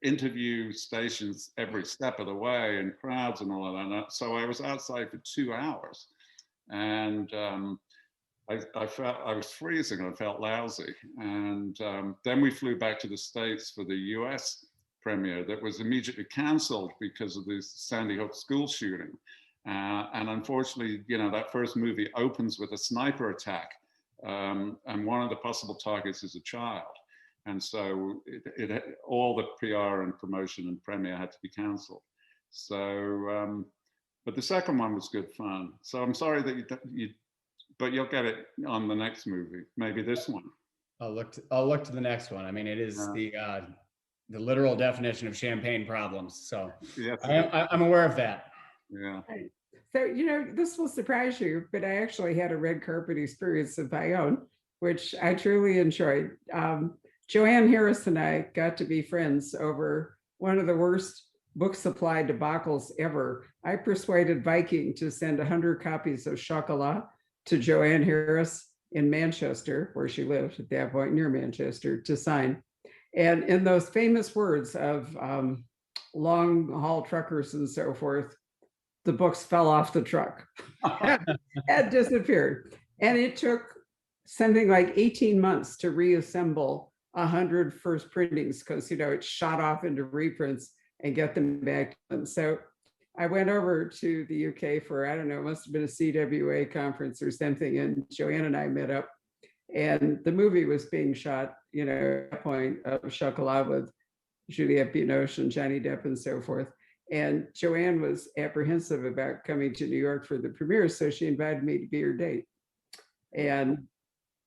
Speaker 4: interview stations every step of the way, and crowds and all of that. So I was outside for 2 hours, and I felt I was freezing. I felt lousy, and then we flew back to the States for the US premiere that was immediately cancelled because of the Sandy Hook school shooting. And unfortunately, that first movie opens with a sniper attack, and one of the possible targets is a child. And so all the PR and promotion and premiere had to be cancelled. So, but the second one was good fun. So I'm sorry that but you'll get it on the next movie, maybe this one.
Speaker 3: I'll look to the next one. I mean, it is the literal definition of champagne problems. So yes, I'm aware of that.
Speaker 4: Yeah.
Speaker 2: So, this will surprise you, but I actually had a red carpet experience of my own, which I truly enjoyed. Joanne Harris and I got to be friends over one of the worst book supply debacles ever. I persuaded Viking to send 100 copies of Chocolat to Joanne Harris in Manchester, where she lived at that point, near Manchester, to sign. And in those famous words of long haul truckers and so forth, the books fell off the truck and disappeared. And it took something like 18 months to reassemble 100 first printings, because it shot off into reprints and get them back. And so I went over to the UK for, I don't know, it must have been a CWA conference or something, and Joanne and I met up, and the movie was being shot, at that point, of Chocolat with Juliette Binoche and Johnny Depp and so forth. And Joanne was apprehensive about coming to New York for the premiere, so she invited me to be her date. And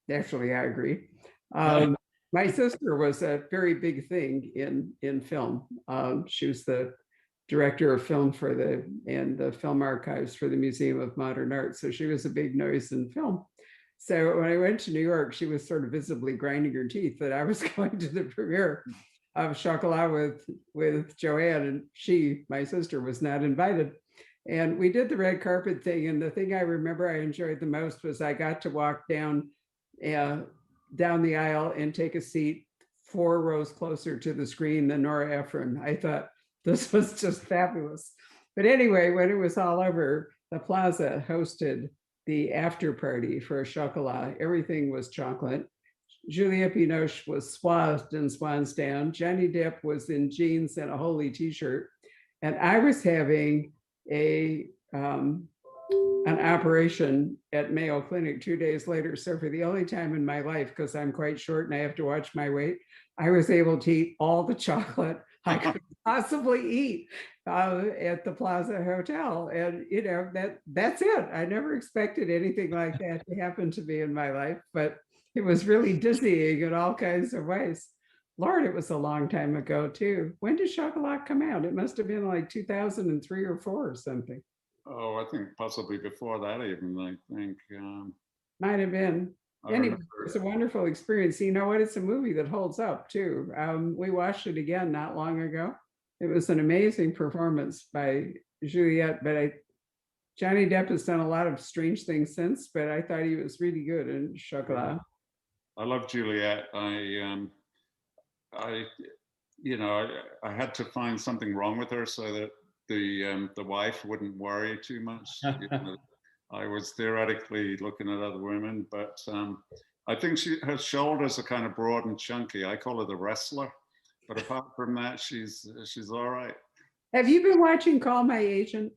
Speaker 2: actually, I agreed. My sister was a very big thing in film. She was the director of film and the film archives for the Museum of Modern Art. So she was a big nose in film. So when I went to New York, she was sort of visibly grinding her teeth that I was going to the premiere of Chocolat with Joanne, and my sister, was not invited. And we did the red carpet thing. And the thing I remember I enjoyed the most was I got to walk down the aisle and take a seat 4 rows closer to the screen than Nora Ephron. I thought this was just fabulous. But anyway, when it was all over, the Plaza hosted the after party for chocolat. Everything was chocolate. Juliette Binoche was swathed in swan's down. Johnny Depp was in jeans and a holy t-shirt. And I was having an operation at Mayo Clinic 2 days later. So for the only time in my life, because I'm quite short and I have to watch my weight, I was able to eat all the chocolate I could possibly eat at the Plaza Hotel. And that's it. I never expected anything like that to happen to me in my life, but it was really dizzying in all kinds of ways. Lord, it was a long time ago too. When did Chocolat come out? It must have been like 2003 or 4 or something.
Speaker 4: Oh, I think possibly before that even, I think.
Speaker 2: Might have been.
Speaker 4: I
Speaker 2: Anyway,
Speaker 4: remember.
Speaker 2: it's a wonderful experience. You know what? It's a movie that holds up too. We watched it again not long ago. It was an amazing performance by Juliette, but Johnny Depp has done a lot of strange things since, but I thought he was really good in Chocolat.
Speaker 4: I love Juliette. I had to find something wrong with her so that the wife wouldn't worry too much. I was theoretically looking at other women, but I think her shoulders are kind of broad and chunky. I call her the wrestler, but apart from that, she's all right.
Speaker 2: Have you been watching Call My Agent?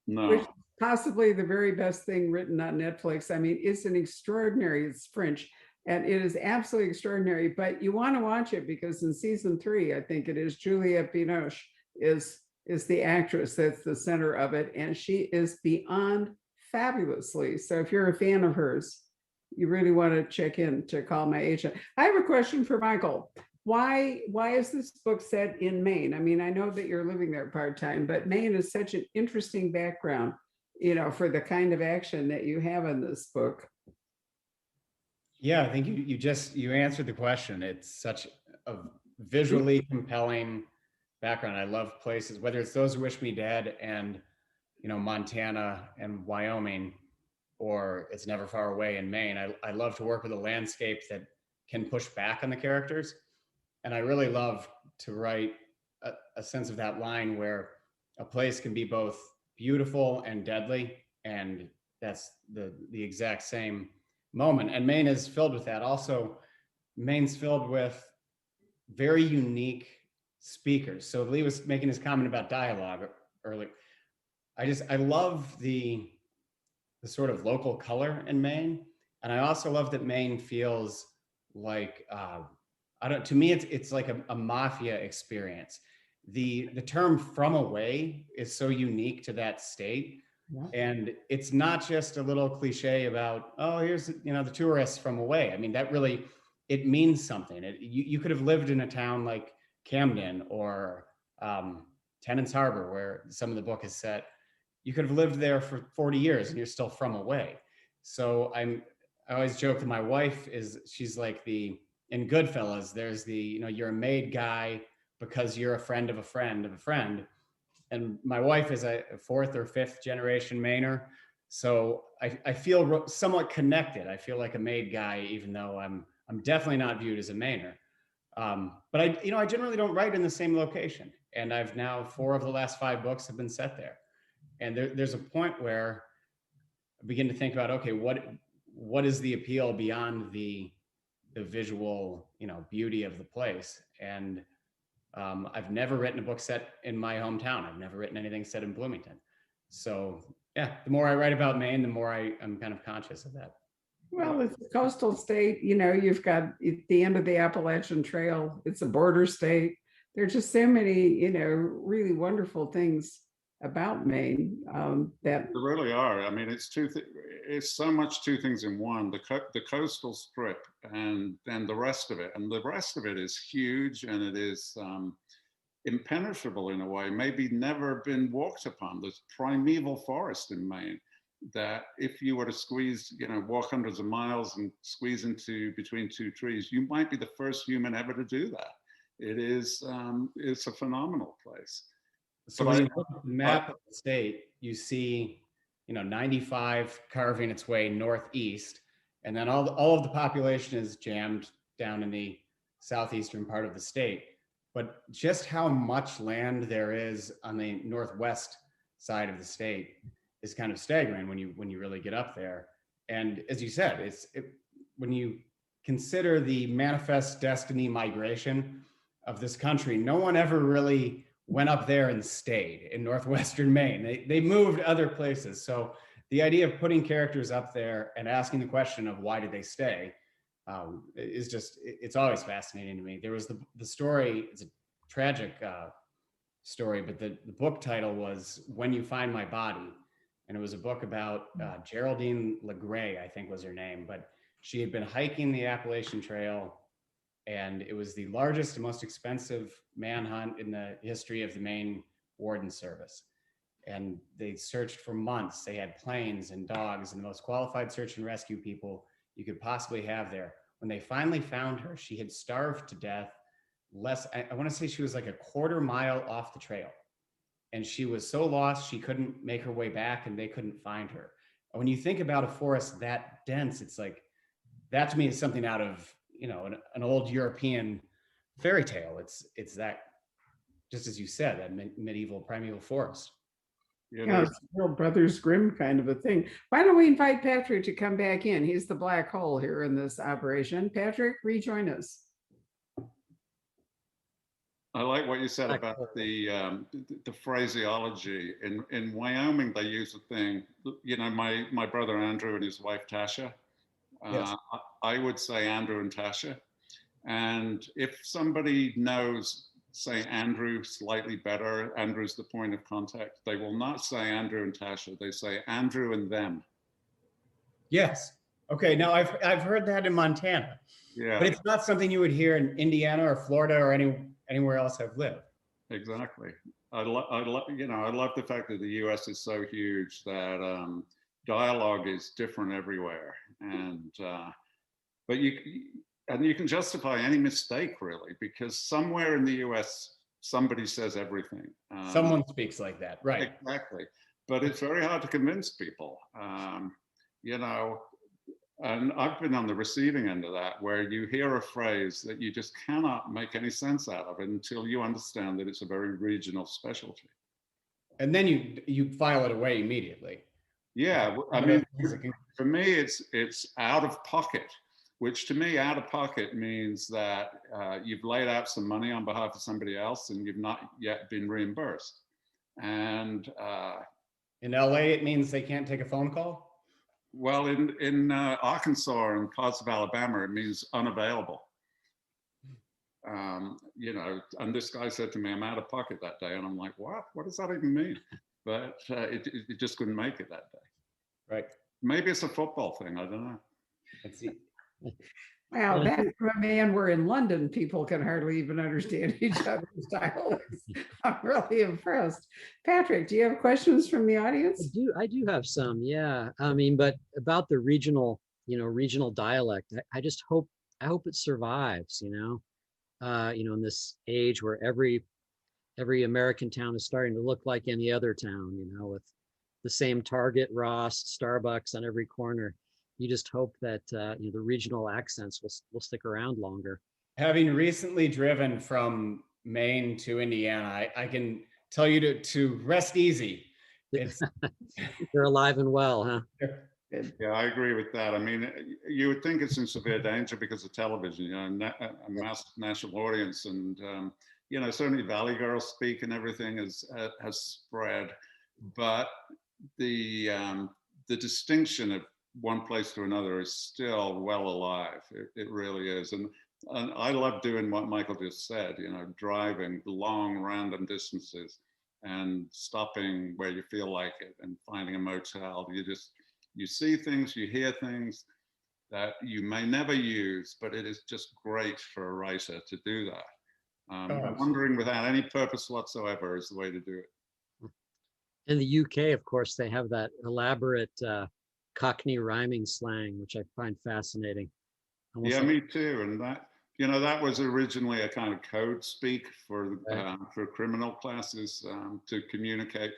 Speaker 4: No.
Speaker 2: Which is possibly the very best thing written on Netflix. I mean, it's it's French, and it is absolutely extraordinary, but you want to watch it because in season 3, I think it is, Juliette Binoche is the actress that's the center of it, and she is beyond fabulously. So if you're a fan of hers, you really want to check in to Call My Agent. I have a question for Michael. Why is this book set in Maine? I mean, I know that you're living there part-time, but Maine is such an interesting background, for the kind of action that you have in this book.
Speaker 3: Yeah, I think you answered the question. It's such a visually compelling background. I love places, whether it's Those Who Wish Me Dead and Montana and Wyoming, or It's Never Far Away in Maine. I love to work with a landscape that can push back on the characters. And I really love to write a sense of that line where a place can be both beautiful and deadly. And that's the exact same moment. And Maine is filled with that. Also, Maine's filled with very unique speakers. So Lee was making his comment about dialogue earlier. I love the sort of local color in Maine. And I also love that Maine feels like, to me, it's like a mafia experience. The term "from away" is so unique to that state.
Speaker 2: Yeah.
Speaker 3: And it's not just a little cliche about, oh, here's, the tourists from away. I mean, that really, it means something. You could have lived in a town like Camden or Tennant's Harbor, where some of the book is set. You could have lived there for 40 years and you're still from away. So I always joke that my wife she's like in Goodfellas, there's you're a made guy because you're a friend of a friend of a friend. And my wife is a 4th or 5th generation Mainer. So I feel somewhat connected. I feel like a made guy, even though I'm definitely not viewed as a Mainer. But I generally don't write in the same location. And I've now 4 of the last 5 books have been set there. And there's a point where I begin to think about, okay, what is the appeal beyond the visual, beauty of the place? And I've never written a book set in my hometown. I've never written anything set in Bloomington. So yeah, the more I write about Maine, the more I'm kind of conscious of that.
Speaker 2: Well, it's a coastal state. You've got the end of the Appalachian Trail. It's a border state. There are just so many, really wonderful things about Maine that
Speaker 4: there really are. I mean, it's so much 2 things in one: the coastal strip and then the rest of it. And the rest of it is huge, and it is impenetrable in a way, maybe never been walked upon. There's primeval forest in Maine that if you were to walk hundreds of miles and squeeze into between 2 trees, you might be the first human ever to do that. It's a phenomenal place.
Speaker 3: So when you look at the map of the state, you see, 95 carving its way northeast, and then all of the population is jammed down in the southeastern part of the state. But just how much land there is on the northwest side of the state is kind of staggering when you really get up there. And as you said, when you consider the manifest destiny migration of this country, no one ever really went up there and stayed in northwestern Maine. They moved other places. So the idea of putting characters up there and asking the question of why did they stay is just, it's always fascinating to me. There was the story, it's a tragic story, but the book title was When You Find My Body. And it was a book about Geraldine LeGray, I think was her name, but she had been hiking the Appalachian Trail, and it was the largest and most expensive manhunt in the history of the Maine Warden Service. And they searched for months. They had planes and dogs and the most qualified search and rescue people you could possibly have there. When they finally found her, she had starved to death I want to say she was like a quarter mile off the trail. And she was so lost, she couldn't make her way back and they couldn't find her. When you think about a forest that dense, it's like, that to me is something out of, an old European fairy tale. It's that, just as you said, that medieval primeval forest.
Speaker 2: Yeah, it's real Brothers Grimm kind of a thing. Why don't we invite Patrick to come back in? He's the black hole here in this operation. Patrick, rejoin us.
Speaker 4: I like what you said about the phraseology. In Wyoming, they use a thing, my brother Andrew and his wife Tasha.
Speaker 3: Yes.
Speaker 4: I would say Andrew and Tasha. And if somebody knows, say Andrew slightly better, Andrew's the point of contact, they will not say Andrew and Tasha, they say Andrew and them.
Speaker 3: Yes. Okay, now I've heard that in Montana. Yeah. But it's not something you would hear in Indiana or Florida or anywhere else I've lived.
Speaker 4: Exactly. I love the fact that the US is so huge that dialogue is different everywhere. And, but you can justify any mistake really, because somewhere in the US, somebody says everything.
Speaker 3: Someone speaks like that, right?
Speaker 4: Exactly. But it's very hard to convince people, and I've been on the receiving end of that, where you hear a phrase that you just cannot make any sense out of until you understand that it's a very regional specialty.
Speaker 3: And then you file it away immediately.
Speaker 4: Yeah, I mean, for me, it's out of pocket, which to me, out of pocket means that you've laid out some money on behalf of somebody else and you've not yet been reimbursed. And
Speaker 3: in LA, it means they can't take a phone call?
Speaker 4: Well, in Arkansas and parts of Alabama, it means unavailable. And this guy said to me, I'm out of pocket that day. And I'm like, what? What does that even mean? But it just couldn't make it that day.
Speaker 3: Right.
Speaker 4: Maybe it's a football thing. I don't know.
Speaker 3: Let's see.
Speaker 2: Wow, that's from a man where in London people can hardly even understand each other's dialects. I'm really impressed. Patrick, do you have questions from the audience?
Speaker 1: I do have some, yeah. I mean, but about the regional dialect, I just hope it survives, in this age where every American town is starting to look like any other town, with the same Target, Ross, Starbucks on every corner. You just hope that the regional accents will stick around longer.
Speaker 3: Having recently driven from Maine to Indiana, I can tell you to rest easy.
Speaker 1: They're alive and well, huh?
Speaker 4: Yeah, I agree with that. I mean, you would think it's in severe danger because of television, a mass national audience, and certainly Valley Girls speak and everything has spread, but the distinction of one place to another is still well alive. It really is. And I love doing what Michael just said, driving long random distances and stopping where you feel like it and finding a motel. You see things, you hear things that you may never use, but it is just great for a writer to do that. Wandering without any purpose whatsoever is the way to do it.
Speaker 1: In the UK, of course, they have that elaborate Cockney rhyming slang, which I find fascinating.
Speaker 4: Yeah, me too. And that was originally a kind of code speak for criminal classes to communicate.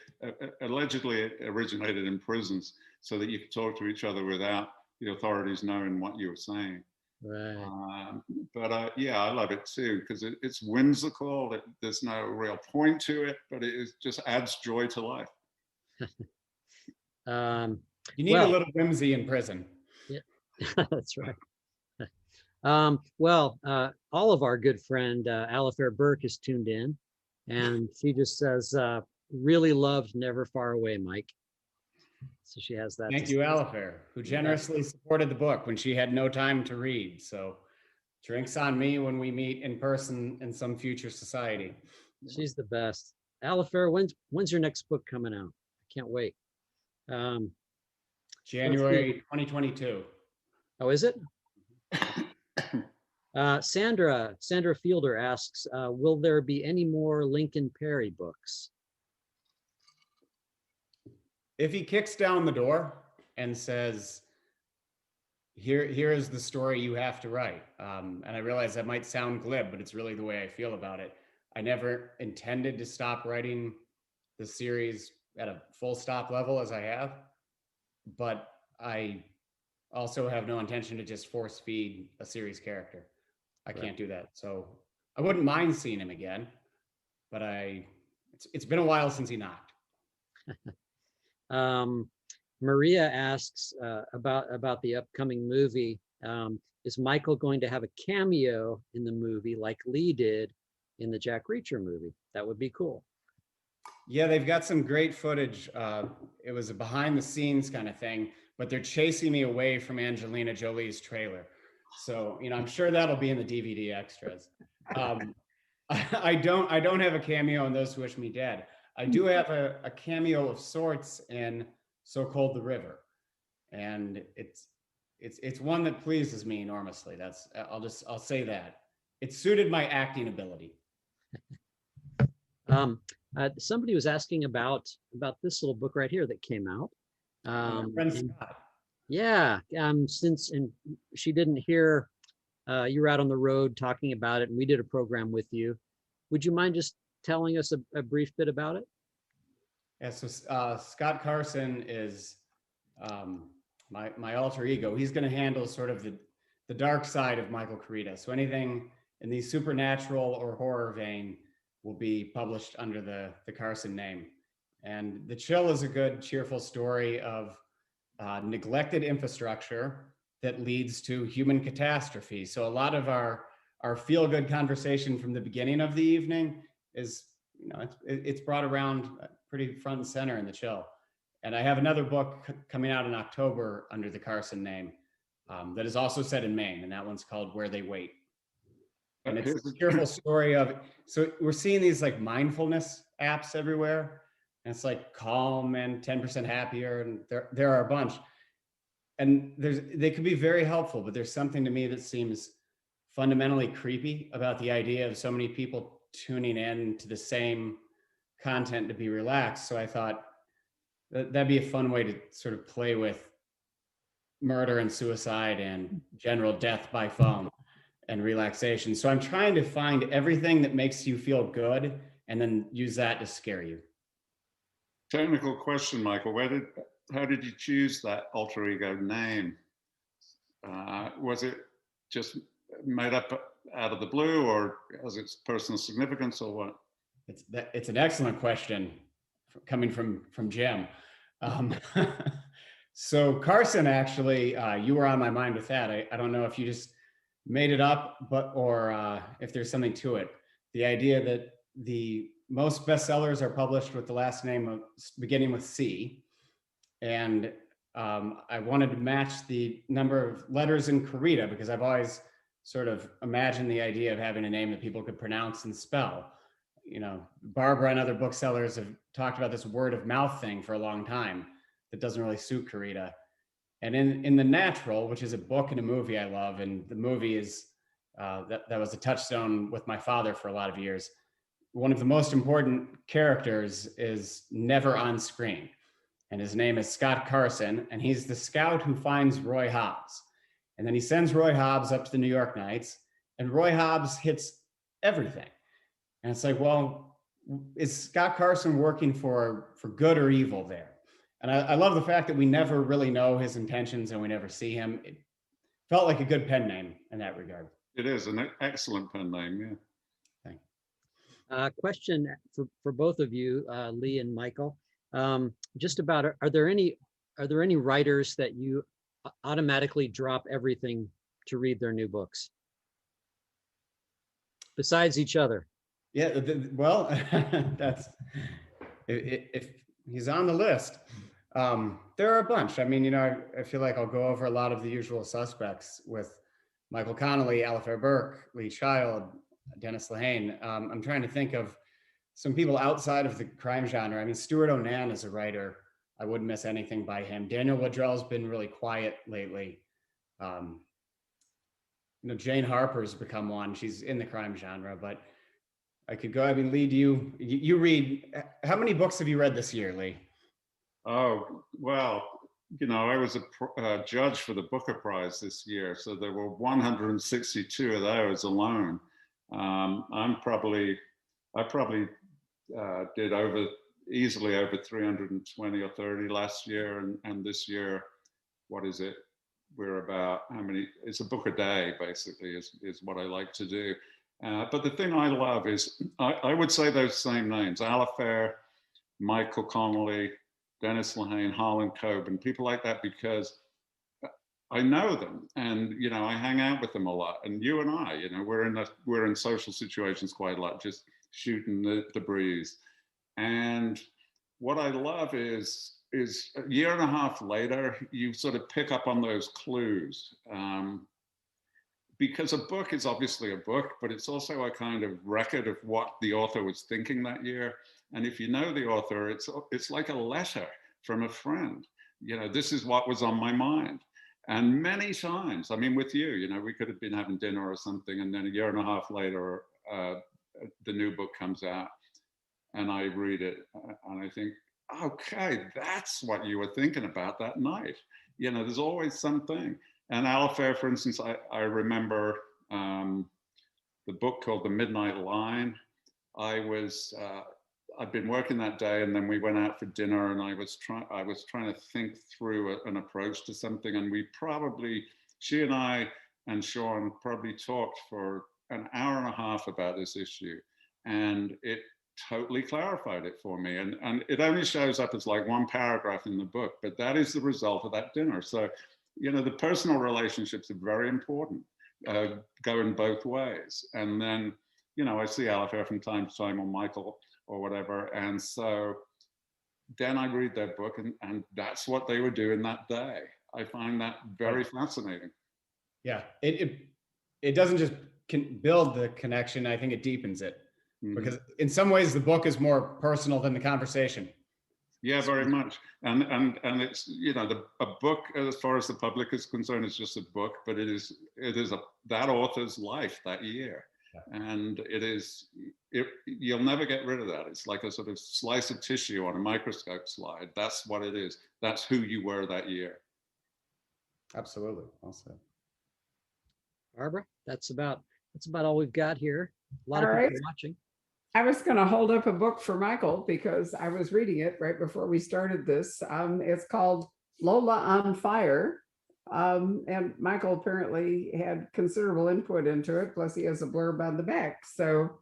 Speaker 4: Allegedly, it originated in prisons so that you could talk to each other without the authorities knowing what you were saying.
Speaker 1: Right.
Speaker 4: But yeah, I love it too because it's whimsical. There's no real point to it, but it just adds joy to life.
Speaker 3: You need a little whimsy in prison.
Speaker 1: That's right. Well, all of our good friend Alifair Burke is tuned in, and she just says, really loved Never Far Away, Mike. So she has that.
Speaker 3: Thank you, Alifair, who generously supported the book when she had no time to read. So drinks on me when we meet in person in some future society.
Speaker 1: She's the best. Alifair, when's your next book coming out? I can't wait.
Speaker 3: January 2022.
Speaker 1: Oh, is it? Sandra Fielder asks, will there be any more Lincoln Perry books?
Speaker 3: If he kicks down the door and says, here is the story you have to write. And I realize that might sound glib, but it's really the way I feel about it. I never intended to stop writing the series at a full stop level as I have, but I also have no intention to just force feed a series character. I can't do that. So I wouldn't mind seeing him again, but it's been a while since he knocked.
Speaker 1: Maria asks about the upcoming movie. Is Michael going to have a cameo in the movie like Lee did in the Jack Reacher movie? That would be cool.
Speaker 3: Yeah, they've got some great footage. It was a behind the scenes kind of thing, but they're chasing me away from Angelina Jolie's trailer. So, I'm sure that'll be in the DVD extras. I don't have a cameo in Those Who Wish Me Dead. I do have a cameo of sorts in So Cold the River. And it's one that pleases me enormously. I'll say that. It suited my acting ability.
Speaker 1: Somebody was asking about this little book right here that came out.
Speaker 3: Friend Scott.
Speaker 1: Yeah, since she didn't hear you were out on the road talking about it, and we did a program with you. Would you mind just telling us a brief bit about it?
Speaker 3: Yeah, so Scott Carson is my alter ego. He's going to handle sort of the dark side of Michael Koryta. So anything in the supernatural or horror vein will be published under the Carson name. And The Chill is a good, cheerful story of neglected infrastructure that leads to human catastrophe. So a lot of our feel-good conversation from the beginning of the evening is, it's brought around pretty front and center in The Chill. And I have another book coming out in October under the Carson name that is also set in Maine, and that one's called Where They Wait. And it's a cheerful story of, so we're seeing these like mindfulness apps everywhere, and it's like Calm and 10% Happier, and there are a bunch. And they could be very helpful, but there's something to me that seems fundamentally creepy about the idea of so many people tuning in to the same content to be relaxed. So I thought that'd be a fun way to sort of play with murder and suicide and general death by phone and relaxation. So I'm trying to find everything that makes you feel good and then use that to scare you.
Speaker 4: Technical question, Michael. How did you choose that alter ego name? Was it just made up out of the blue, or has its personal significance, or what?
Speaker 3: It's an excellent question coming from Jim. So Carson, actually, you were on my mind with that. I don't know if you just made it up, or if there's something to it. The idea that the most bestsellers are published with the last name beginning with C. And I wanted to match the number of letters in Koryta, because I've always sort of imagined the idea of having a name that people could pronounce and spell. Barbara and other booksellers have talked about this word of mouth thing for a long time that doesn't really suit Koryta. And in The Natural, which is a book and a movie I love, and the movie is, that was a touchstone with my father for a lot of years. One of the most important characters is never on screen. And his name is Scott Carson, and he's the scout who finds Roy Hobbs. And then he sends Roy Hobbs up to the New York Knights, and Roy Hobbs hits everything. And it's like, well, is Scott Carson working for good or evil there? And I love the fact that we never really know his intentions and we never see him. It felt like a good pen name in that regard.
Speaker 4: It is an excellent pen name, yeah.
Speaker 3: Thank
Speaker 1: you. Question for both of you, Lee and Michael. Just about, are there any writers that you automatically drop everything to read their new books? Besides each other.
Speaker 3: Yeah, well, that's if he's on the list. There are a bunch. I mean, I feel like I'll go over a lot of the usual suspects with Michael Connolly, Alistair Burke, Lee Child, Dennis Lehane. I'm trying to think of some people outside of the crime genre. I mean, Stuart Onan is a writer. I wouldn't miss anything by him. Daniel Woodrell's been really quiet lately. Jane Harper's become one. She's in the crime genre, but I could go. I mean, Lee, you read? How many books have you read this year, Lee?
Speaker 4: Oh, well, I was a judge for the Booker Prize this year, so there were 162 of those alone. I probably did easily over 320 or 30 last year, and this year, what is it? We're about how many? It's a book a day, basically, is what I like to do. But the thing I love is I would say those same names: Alistair, Michael Connolly, Dennis Lehane, Harlan Coben, people like that, because I know them, and I hang out with them a lot. And you and I, we're in social situations quite a lot, just shooting the breeze. And what I love is a year and a half later, you sort of pick up on those clues. Because a book is obviously a book, but it's also a kind of record of what the author was thinking that year. And if you know the author, it's like a letter from a friend. This is what was on my mind. And many times, I mean, with you, we could have been having dinner or something, and then a year and a half later, the new book comes out, and I read it, and I think, okay, that's what you were thinking about that night. There's always something. And Alistair, for instance, I remember the book called The Midnight Line. I'd been working that day, and then we went out for dinner, and I was trying to think through an approach to something, and she and I and Sean probably talked for an hour and a half about this issue, and it totally clarified it for me. And it only shows up as like one paragraph in the book, but that is the result of that dinner. So, the personal relationships are very important, going both ways. And then, I see Alistair from time to time, or Michael or whatever. And so then I read their book, and that's what they were doing that day. I find that very fascinating.
Speaker 3: Yeah, it doesn't just build the connection. I think it deepens it, because in some ways the book is more personal than the conversation.
Speaker 4: Yeah, very much. And it's, a book, as far as the public is concerned, is just a book, but it is that author's life that year. Yeah. And you'll never get rid of that. It's like a sort of slice of tissue on a microscope slide. That's what it is. That's who you were that year.
Speaker 3: Absolutely. Well said.
Speaker 1: Barbara, that's about all we've got here. A lot of people watching.
Speaker 2: I was going to hold up a book for Michael because I was reading it right before we started this. It's called Lola on Fire. And Michael apparently had considerable input into it. Plus he has a blurb on the back. So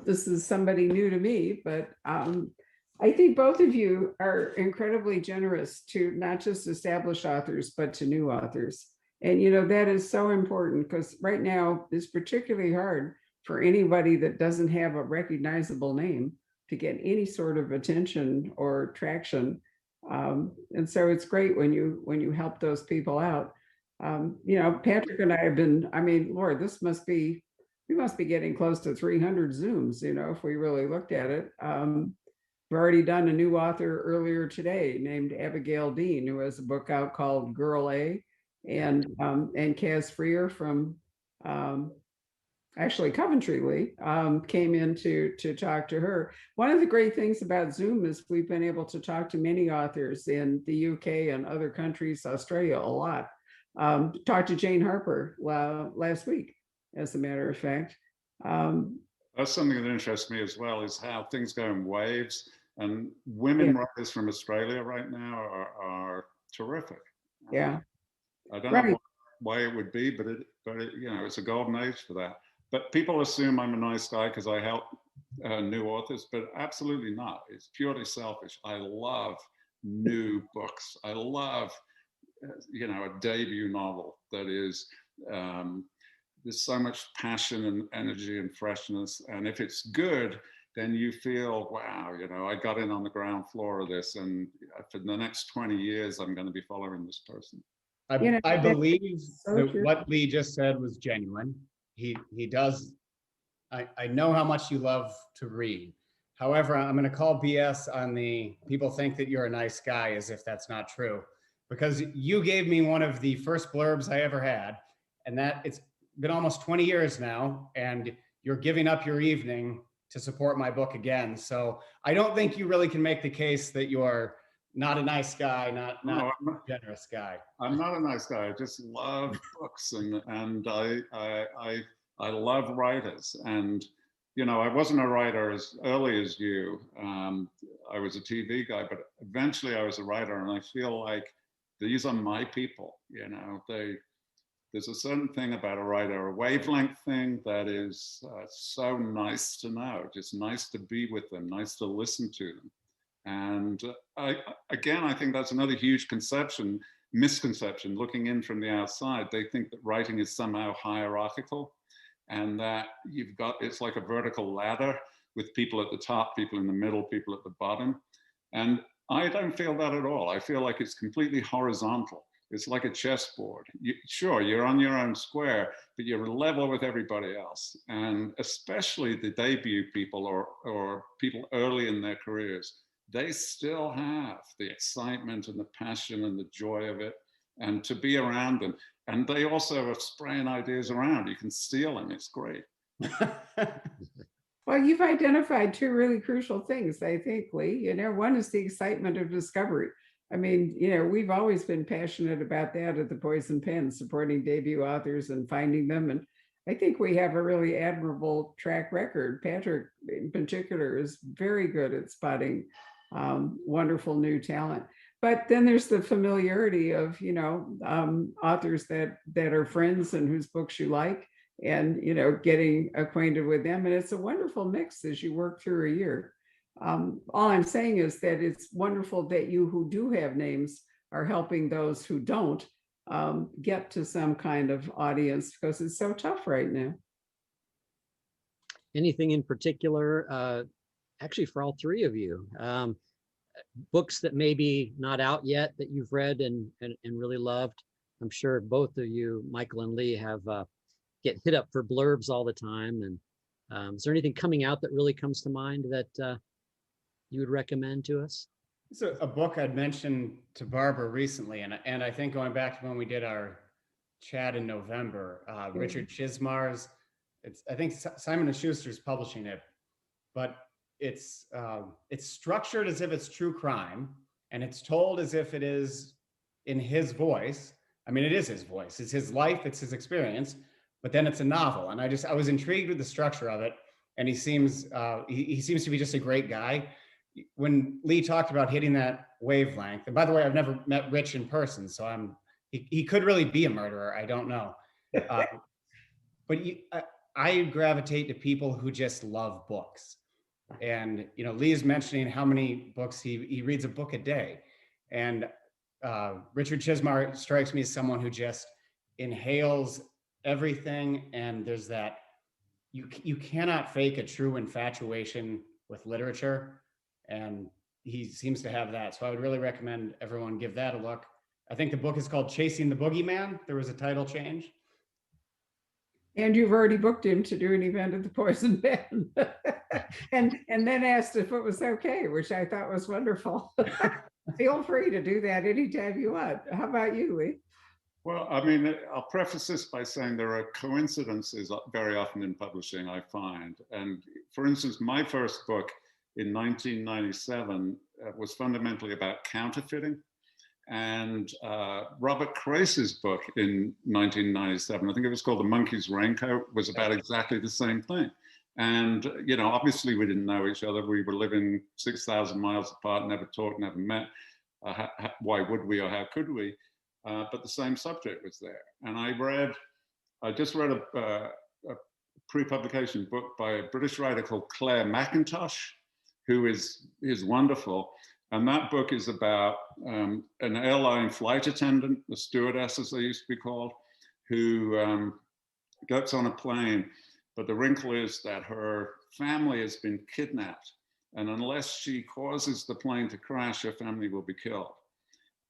Speaker 2: this is somebody new to me, but I think both of you are incredibly generous to not just established authors, but to new authors. And, that is so important, because right now it's particularly hard for anybody that doesn't have a recognizable name to get any sort of attention or traction. And so it's great when you help those people out. Patrick and I have been, Lord, we must be getting close to 300 Zooms, if we really looked at it. We've already done a new author earlier today named Abigail Dean, who has a book out called Girl A, and Kaz Freer from actually Coventry Lee came in to talk to her. One of the great things about Zoom is we've been able to talk to many authors in the UK and other countries, Australia a lot. Talked to Jane Harper last week, as a matter of fact.
Speaker 4: That's something that interests me as well, is how things go in waves. And women writers from Australia right now are terrific.
Speaker 2: Yeah.
Speaker 4: I don't know why it would be, but it's a golden age for that. But people assume I'm a nice guy because I help new authors, but absolutely not. It's purely selfish. I love new books. I love you know, a debut novel that is, there's so much passion and energy and freshness. And if it's good, then you feel, wow, you know, I got in on the ground floor of this, and for the next 20 years, I'm going to be following this person.
Speaker 2: You know,
Speaker 3: I
Speaker 2: that's
Speaker 3: believe
Speaker 2: so
Speaker 3: that
Speaker 2: true.
Speaker 3: what Lee just said was genuine. He does. I know how much you love to read. However, I'm going to call BS on the people think that you're a nice guy, as if that's not true, because you gave me one of the first blurbs I ever had, and that it's been almost 20 years now, and you're giving up your evening to support my book again. So I don't think you really can make the case that you're not a nice guy, not
Speaker 4: No,
Speaker 3: a generous guy.
Speaker 4: I'm not a nice guy. I just love books, and I love writers. And you know, I wasn't a writer as early as you. I was a TV guy, but eventually I was a writer, and I feel like these are my people. You know, there's a certain thing about a writer, a wavelength thing that is so nice to know, just nice to be with them, nice to listen to them. And I think that's another huge misconception, looking in from the outside. They think that writing is somehow hierarchical, and that it's like a vertical ladder with people at the top, people in the middle, people at the bottom. And I don't feel that at all. I feel like it's completely horizontal. It's like a chessboard. Sure, you're on your own square, but you're level with everybody else. And especially the debut people or people early in their careers, they still have the excitement and the passion and the joy of it, and to be around them. And they also are spraying ideas around. You can steal them. It's great.
Speaker 2: Well, you've identified two really crucial things, I think, Lee. You know, one is the excitement of discovery. I mean, you know, we've always been passionate about that at the Poison Pen, supporting debut authors and finding them. And I think we have a really admirable track record. Patrick, in particular, is very good at spotting wonderful new talent. But then there's the familiarity of, you know, authors that are friends and whose books you like, and, you know, getting acquainted with them. And it's a wonderful mix as you work through a year. All I'm saying is that it's wonderful that you who do have names are helping those who don't get to some kind of audience, because it's so tough right now.
Speaker 1: Anything in particular, actually for all three of you, books that maybe not out yet that you've read and really loved? I'm sure both of you, Michael and Lee, have get hit up for blurbs all the time. And is there anything coming out that really comes to mind that you would recommend to us?
Speaker 3: It's a book I'd mentioned to Barbara recently, and I think going back to when we did our chat in November, Richard Chismar's, I think Simon & Schuster's publishing it, but it's structured as if it's true crime, and it's told as if it is in his voice. I mean, it is his voice. It's his life. It's his experience. But then it's a novel, and I was intrigued with the structure of it. And he seems to be just a great guy. When Lee talked about hitting that wavelength, and by the way, I've never met Rich in person, so he could really be a murderer. I don't know. But I gravitate to people who just love books. And, you know, Lee is mentioning how many books he reads a book a day. And Richard Chismar strikes me as someone who just inhales everything. And there's that, you cannot fake a true infatuation with literature. And he seems to have that. So I would really recommend everyone give that a look. I think the book is called Chasing the Boogeyman. There was a title change.
Speaker 2: And you've already booked him to do an event at the Poison Pen, and then asked if it was okay, which I thought was wonderful. Feel free to do that anytime you want. How about you, Lee?
Speaker 4: Well, I mean, I'll preface this by saying there are coincidences very often in publishing, I find. And for instance, my first book in 1997 was fundamentally about counterfeiting. And Robert Crace's book in 1997, I think it was called The Monkey's Raincoat, was about exactly the same thing. And, you know, obviously we didn't know each other. We were living 6,000 miles apart, never talked, never met. Why would we, or how could we? But the same subject was there. And I just read a pre-publication book by a British writer called Claire McIntosh, who is wonderful. And that book is about an airline flight attendant, a stewardess as they used to be called, who gets on a plane. But the wrinkle is that her family has been kidnapped. And unless she causes the plane to crash, her family will be killed.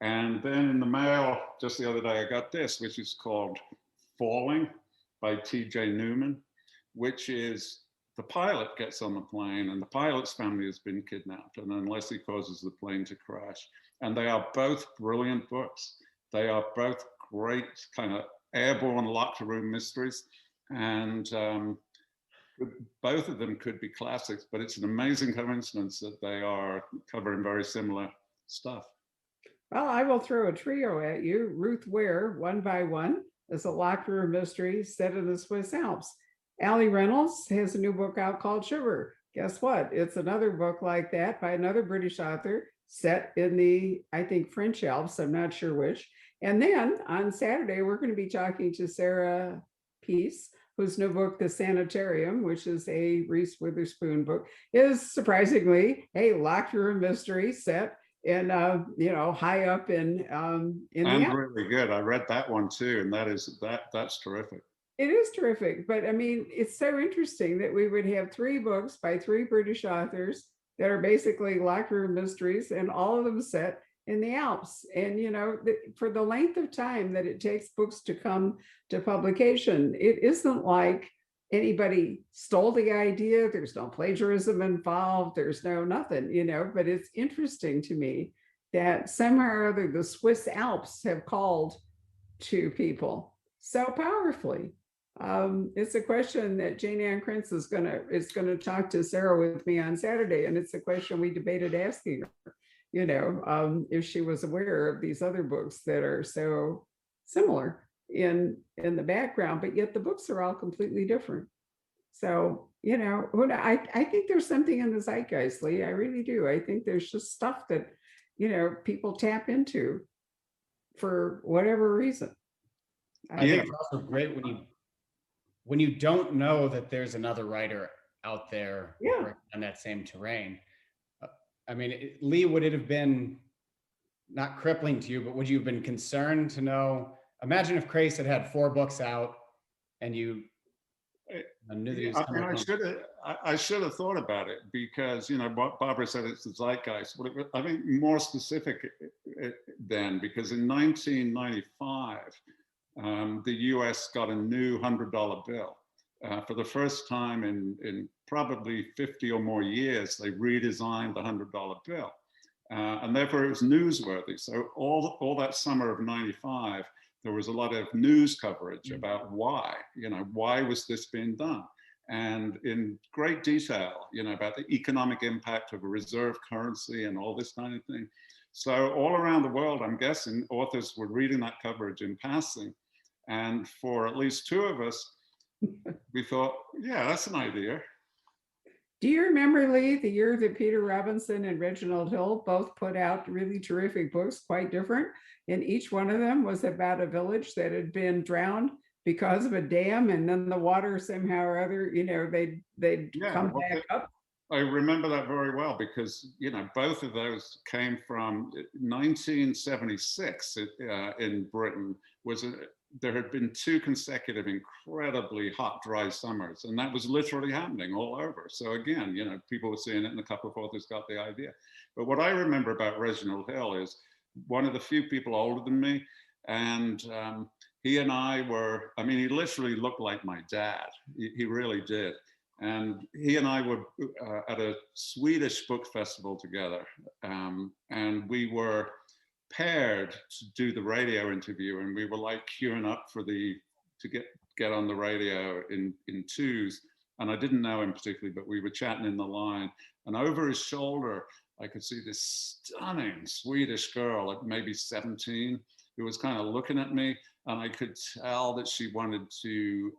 Speaker 4: And then in the mail, just the other day, I got this, which is called Falling by T.J. Newman, which is the pilot gets on the plane and the pilot's family has been kidnapped, and unless he causes the plane to crash. And they are both brilliant books. They are both great kind of airborne locker room mysteries. And both of them could be classics, but it's an amazing coincidence that they are covering very similar stuff.
Speaker 2: Well, I will throw a trio at you. Ruth Ware, One by One, is a locker room mystery set in the Swiss Alps. Allie Reynolds has a new book out called Shiver. Guess what? It's another book like that by another British author set in the, I think, French Alps. I'm not sure which. And then on Saturday, we're going to be talking to Sarah Peace, whose new book, The Sanitarium, which is a Reese Witherspoon book, is surprisingly a locker room mystery set in, high up in the
Speaker 4: And really good. I read that one too, and that's terrific.
Speaker 2: It is terrific, but I mean, it's so interesting that we would have three books by three British authors that are basically locker room mysteries, and all of them set in the Alps. And, for the length of time that it takes books to come to publication, it isn't like anybody stole the idea. There's no plagiarism involved. There's no nothing, but it's interesting to me that somehow or other the Swiss Alps have called to people so powerfully. It's a question that Jane Ann Krentz is gonna talk to Sarah with me on Saturday, and it's a question we debated asking her, if she was aware of these other books that are so similar in the background, but yet the books are all completely different. So, I think there's something in the zeitgeist, Lee. I really do. I think there's just stuff that, people tap into for whatever reason.
Speaker 3: I think it's also great when you don't know that there's another writer out there on that same terrain. I mean, Lee, would it have been not crippling to you, but would you have been concerned to know? Imagine if Crace had 4 books out, and you knew that he was
Speaker 4: I should have thought about it, because what Barbara said, it's the zeitgeist. But I think more specific then, because in 1995. The US got a new $100 bill. For the first time in probably 50 or more years, they redesigned the $100 bill. And therefore it was newsworthy. So all that summer of 95, there was a lot of news coverage about why was this being done? And in great detail, about the economic impact of a reserve currency and all this kind of thing. So all around the world, I'm guessing authors were reading that coverage in passing. And for at least 2 of us, we thought, yeah, that's an idea.
Speaker 2: Do you remember, Lee, the year that Peter Robinson and Reginald Hill both put out really terrific books, quite different? And each one of them was about a village that had been drowned because of a dam, and then the water somehow or other, they'd come back up.
Speaker 4: I remember that very well, because both of those came from 1976 in Britain. There had been 2 consecutive incredibly hot, dry summers, and that was literally happening all over. So again, people were seeing it, and a couple of authors got the idea. But what I remember about Reginald Hill is one of the few people older than me, and he and I were, he literally looked like my dad. He really did. And he and I were at a Swedish book festival together, and we were paired to do the radio interview, and we were like queuing up to get on the radio in 2s. And I didn't know him particularly, but we were chatting in the line, and over his shoulder I could see this stunning Swedish girl at maybe 17 who was kind of looking at me, and I could tell that she wanted to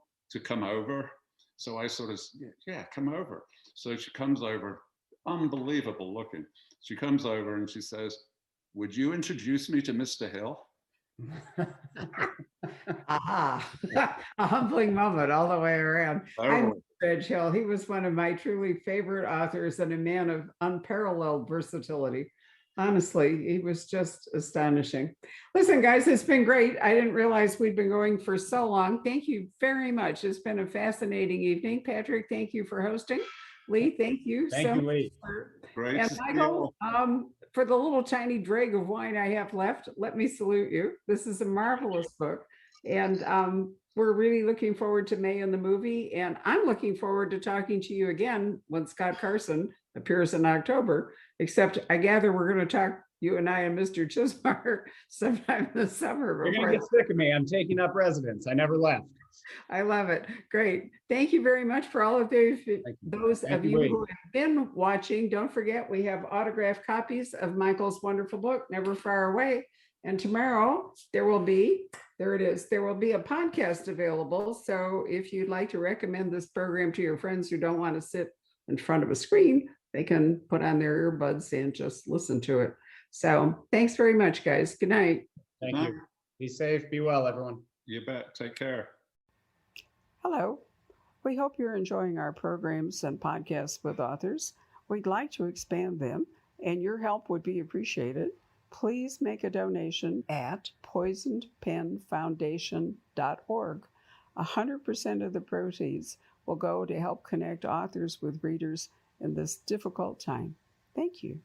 Speaker 4: come over. So I sort of, yeah, come over. So she comes over, unbelievable looking. She comes over and she says, "Would you introduce me to Mr. Hill?"
Speaker 2: Aha, a humbling moment all the way around. I'm Reg Hill. He was one of my truly favorite authors and a man of unparalleled versatility. Honestly, he was just astonishing. Listen, guys, it's been great. I didn't realize we'd been going for so long. Thank you very much. It's been a fascinating evening. Patrick, thank you for hosting. Lee, thank you
Speaker 3: Thank
Speaker 2: so
Speaker 3: you,
Speaker 2: much.
Speaker 3: Lee.
Speaker 4: Great
Speaker 2: And
Speaker 4: to see you
Speaker 2: Michael,
Speaker 4: all.
Speaker 2: for the little tiny drag of wine I have left, let me salute you. This is a marvelous book. And we're really looking forward to May and the movie. And I'm looking forward to talking to you again when Scott Carson appears in October, except I gather we're going to talk, you and I and Mr. Chismar, sometime in the summer.
Speaker 3: You're going to get sick of me. I'm taking up residence. I never left.
Speaker 2: I love it. Great. Thank you very much for all of those
Speaker 3: Thank
Speaker 2: of
Speaker 3: you,
Speaker 2: you
Speaker 3: Lee.
Speaker 2: who have been watching. Don't forget, we have autographed copies of Michael's wonderful book, Never Far Away. And tomorrow there will be a podcast available. So if you'd like to recommend this program to your friends who don't want to sit in front of a screen, they can put on their earbuds and just listen to it. So thanks very much, guys. Good night.
Speaker 3: Thank you. Be safe. Be well, everyone.
Speaker 4: You bet. Take care.
Speaker 2: Hello. We hope you're enjoying our programs and podcasts with authors. We'd like to expand them, and your help would be appreciated. Please make a donation at poisonedpenfoundation.org. 100% of the proceeds will go to help connect authors with readers in this difficult time. Thank you.